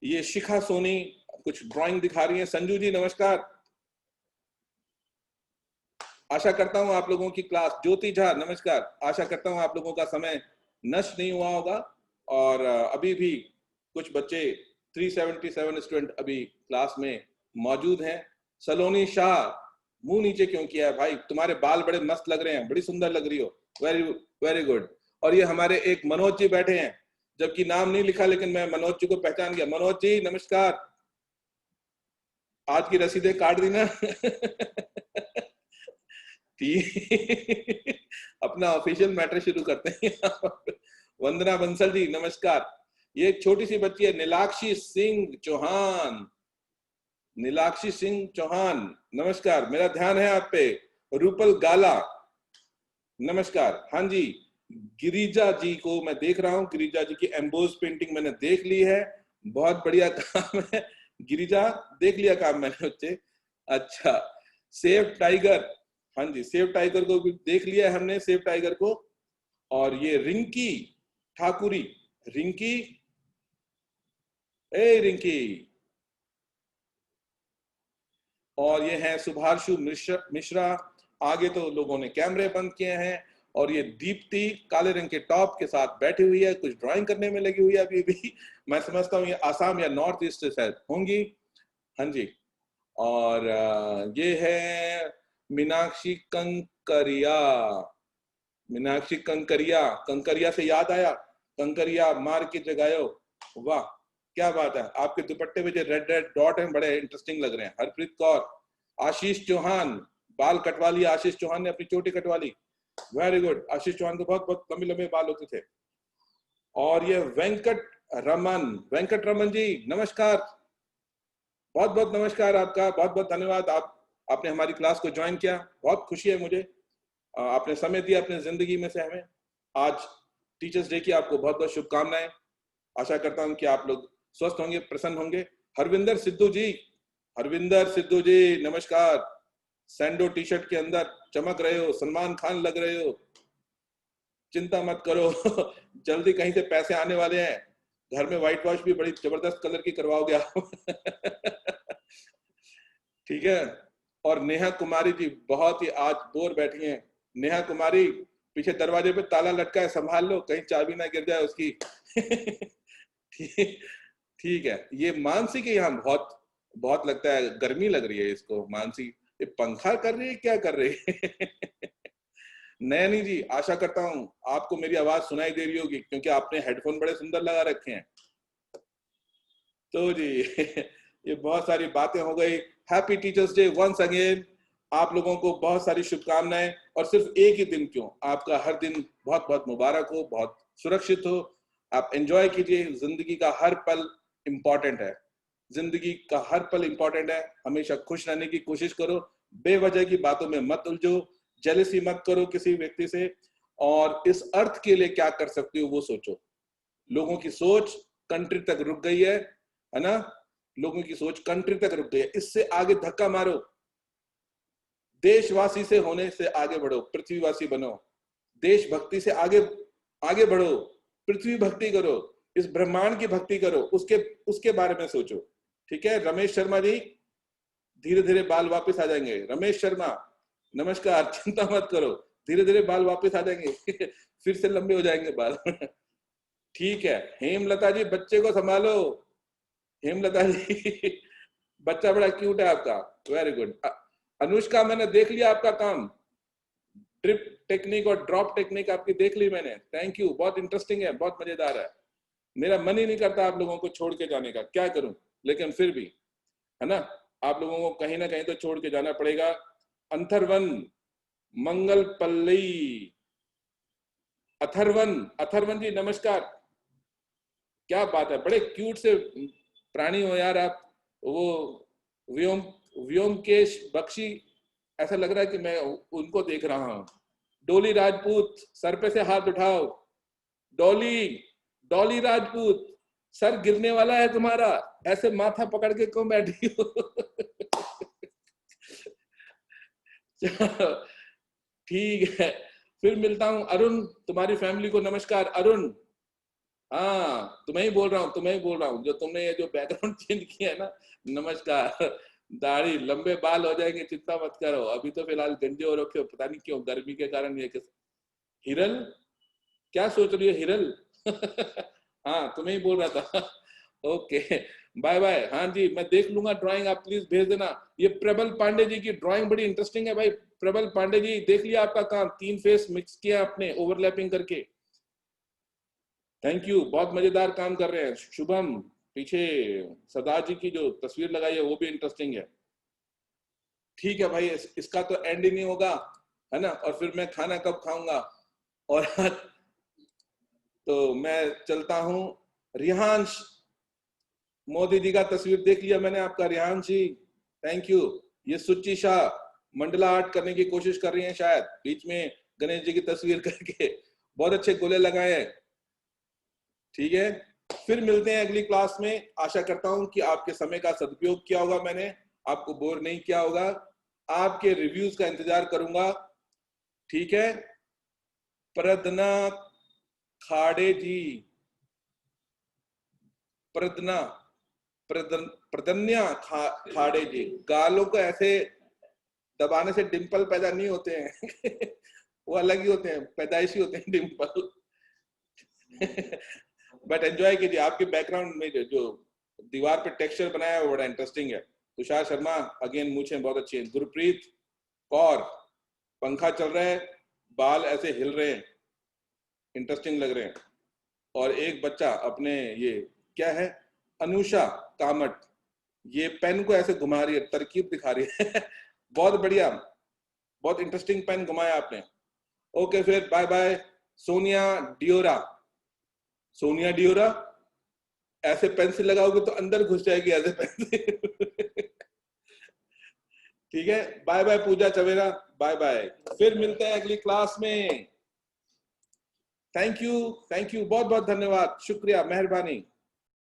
ये शिखा सोनी कुछ ड्राइंग दिखा रही हैं। संजू जी नमस्कार, आशा करता हूं आप लोगों की क्लास। ज्योति झा नमस्कार, आशा करता हूं आप लोगों का समय नष्ट नहीं हुआ होगा। और अभी भी कुछ बच्चे 377 स्टूडेंट अभी क्लास में मौजूद हैं। सलोनी शाह, मुंह नीचे क्यों किया है भाई? तुम्हारे बाल बड़े मस्त लग रहे हैं, बड़ी सुंदर लग रही हो। Very very good. और ये हमारे एक मनोज जी बैठे हैं, जबकि नाम नहीं लिखा, लेकिन मैं मनोज जी को पहचान गया। मनोज जी नमस्कार, आज की रसीदें काट दी ना? ठीक, अपना ऑफिशियल मैटर शुरू करते हैं। वंदना बंसल जी नमस्कार। ये एक छोटी सी बच्ची है, नीलाक्षी सिंह चौहान। नीलाक्षी सिंह चौहान नमस्कार, मेरा ध्यान है आप पे। रूपल गाला नमस्कार। हाँ जी, गिरिजा जी को मैं देख रहा हूँ, गिरिजा जी की एम्बोज पेंटिंग मैंने देख ली है, बहुत बढ़िया काम है गिरिजा, देख लिया काम मैंने उससे। अच्छा, सेव टाइगर, हाँ जी सेव टाइगर को भी देख लिया है हमने, सेव टाइगर को। और ये रिंकी ठाकुरी, रिंकी, ए रिंकी। और ये है सुभाषु मिश्रा। आगे तो लोगों ने कैमरे बंद किए हैं। और ये दीप्ति काले रंग के टॉप के साथ बैठी हुई है, कुछ ड्राइंग करने में लगी हुई है अभी भी। मैं समझता हूँ ये आसाम या नॉर्थ ईस्ट से शायद होंगी। हाँ जी। और ये है मीनाक्षी कंकरिया। मीनाक्षी कंकरिया, कंकरिया से याद आया, कंकरिया मार के जगायो। वाह क्या बात है, आपके दुपट्टे पे जो रेड रेड डॉट हैं बड़े इंटरेस्टिंग लग रहे हैं। हरप्रीत कौर, आशीष चौहान, बाल कटवा लिया आशीष चौहान ने, अपनी चोटी कटवा ली। वेरी गुड, आशीष चौहान को बहुत बहुत लंबे लंबे बाल होते थे। और ये वेंकट रमन, वेंकट रमन जी नमस्कार, बहुत बहुत नमस्कार आपका, बहुत बहुत धन्यवाद। आपने हमारी क्लास को ज्वाइन किया, बहुत खुशी है मुझे, आपने समय दिया अपने जिंदगी में से हमें। आज टीचर्स डे की आपको बहुत बहुत शुभकामनाएं। आशा करता हूं कि आप लोग स्वस्थ होंगे, प्रसन्न होंगे। हरविंदर सिद्धू जी, हरविंदर सिद्धू जी नमस्कार। सैंडो टी शर्ट के अंदर चमक रहे हो, सलमान खान लग रहे हो। चिंता मत करो जल्दी कहीं से पैसे आने वाले हैं। घर में व्हाइट वॉश भी बड़ी जबरदस्त कलर की करवाओगे आप। ठीक है। और नेहा कुमारी जी बहुत ही आज बोर बैठी हैं। नेहा कुमारी, पीछे दरवाजे पे ताला लटका है, संभाल लो कहीं चाबी ना गिर जाए उसकी। ठीक, ठीक है। ये मानसी के यहाँ बहुत बहुत लगता है गर्मी लग रही है इसको। मानसी ये पंखा कर रही है, क्या कर रही है? नयनी जी, आशा करता हूं आपको मेरी आवाज सुनाई दे रही होगी, क्योंकि आपने हेडफोन बड़े सुंदर लगा रखे हैं। तो जी ये बहुत सारी बातें हो गई। Happy teachers day once again. आप लोगों को बहुत सारी शुभकामनाएं। और सिर्फ एक ही दिन क्यों, आपका हर दिन बहुत बहुत मुबारक हो, बहुत सुरक्षित हो। आप एंजॉय कीजिए, जिंदगी का हर पल इंपॉर्टेंट है, जिंदगी का हर पल इंपॉर्टेंट है। हमेशा खुश रहने की कोशिश करो, बेवजह की बातों में मत उलझो, जेलसी मत करो किसी व्यक्ति से। और इस अर्थ के लिए क्या कर सकते हो वो सोचो। लोगों की सोच कंट्री तक रुक गई है ना? लोगों की सोच कंट्री तक रुक गई है, इससे आगे धक्का मारो। देशवासी से होने से आगे बढ़ो, पृथ्वीवासी बनो। देशभक्ति से आगे आगे बढ़ो, पृथ्वी भक्ति करो, इस ब्रह्मांड की भक्ति करो, उसके उसके बारे में सोचो। ठीक है। रमेश शर्मा जी, धीरे धीरे बाल वापस आ जाएंगे। रमेश शर्मा नमस्कार, चिंता मत करो, धीरे धीरे बाल वापस आ जाएंगे। फिर से लंबे हो जाएंगे बाल। ठीक है। हेमलता जी, बच्चे को संभालो। हेमलता जी बच्चा बड़ा क्यूट है आपका, वेरी गुड। अनुष्का, मैंने देख लिया आपका काम, ड्रिप टेक्निक और ड्रॉप टेक्निक आपकी देख ली मैंने, थैंक यू, बहुत इंटरेस्टिंग है, बहुत मजेदार है। मेरा मन ही नहीं करता आप लोगों को छोड़ के जाने का, क्या करूं, लेकिन फिर भी है ना, आप लोगों को कहीं ना कहीं तो छोड़ के जाना पड़ेगा। अंथरवन, मंगल पल्ली, अथर्वन, अथर्वन जी नमस्कार, क्या बात है, बड़े क्यूट से प्राणी हो यार आप। वो व्योम व्योमकेश बख्शी, ऐसा लग रहा है कि मैं उनको देख रहा हूं। डोली राजपूत, सर पे से हाथ उठाओ। डॉली, डॉली राजपूत, सर गिरने वाला है तुम्हारा, ऐसे माथा पकड़ के क्यों बैठी हो? ठीक है, फिर मिलता हूं। अरुण, तुम्हारी फैमिली को नमस्कार। अरुण, हाँ तुम्हें ही बोल रहा हूँ, तुम्हें ही बोल रहा हूँ, जो तुमने ये जो बैकग्राउंड चेंज किया है ना, नमस्कार। दाढ़ी लंबे बाल हो जाएंगे, चिंता मत करो, अभी तो फिलहाल गंजे हो रखे हो, पता नहीं क्यों, गर्मी के कारण ये किस। हिरल, क्या सोच रही हो हिरल? हाँ तुम्हें ही बोल रहा था। Okay, bye bye. हाँ जी, मैं देख लूंगा ड्राइंग, आप प्लीज भेज देना। ये प्रबल पांडे जी की ड्राइंग बड़ी इंटरेस्टिंग है भाई। प्रबल पांडे जी, देख लिया आपका काम, 3 फेस मिक्स किया आपने ओवरलैपिंग करके। थैंक यू, बहुत मजेदार काम कर रहे हैं। शुभम, पीछे सरदार जी की जो तस्वीर लगाई है वो भी इंटरेस्टिंग है। ठीक है भाई, इसका तो एंड ही नहीं होगा, है ना। और फिर मैं खाना कब खाऊंगा। और तो मैं चलता हूं। रिहांश, मोदी जी का तस्वीर देख लिया मैंने आपका, रिहांश जी, थैंक यू। ये सुच्ची शाह मंडला आर्ट करने की कोशिश कर रही हैं शायद, बीच में गणेश जी की तस्वीर करके बहुत अच्छे गोले लगाए हैं। ठीक है, फिर मिलते हैं अगली क्लास में। आशा करता हूं कि आपके समय का सदुपयोग किया होगा मैंने, आपको बोर नहीं किया होगा। आपके रिव्यूज का इंतजार करूंगा। ठीक है, प्रदना खाड़े जी, प्रदना प्रदन्या खाड़े जी, गालों को ऐसे दबाने से डिंपल पैदा नहीं होते हैं वो अलग ही होते हैं, पैदाइशी होते हैं डिंपल बट एंजॉय कीजिए। आपके बैकग्राउंड में जो दीवार पे टेक्सचर बनाया है वो बड़ा इंटरेस्टिंग है। तुषार शर्मा, अगेन मूछें बहुत अच्छी हैं। गुरप्रीत कौर, पंखा चल रहा है, बाल ऐसे हिल रहे हैं, इंटरेस्टिंग लग रहे हैं। और एक बच्चा अपने, ये क्या है, अनुषा कामट, ये पेन को ऐसे घुमा रही है, तरकीब दिखा रही है बहुत बढ़िया, बहुत इंटरेस्टिंग पेन घुमाया आपने। ओके, फिर बाय बाय। सोनिया डियोरा, सोनिया डियोरा, ऐसे पेंसिल लगाओगे तो अंदर घुस जाएगी ऐसे पेंसिल ठीक है, बाय बाय पूजा चवेरा, बाय बाय। फिर मिलते हैं अगली क्लास में। थैंक यू, बहुत बहुत धन्यवाद, शुक्रिया, मेहरबानी।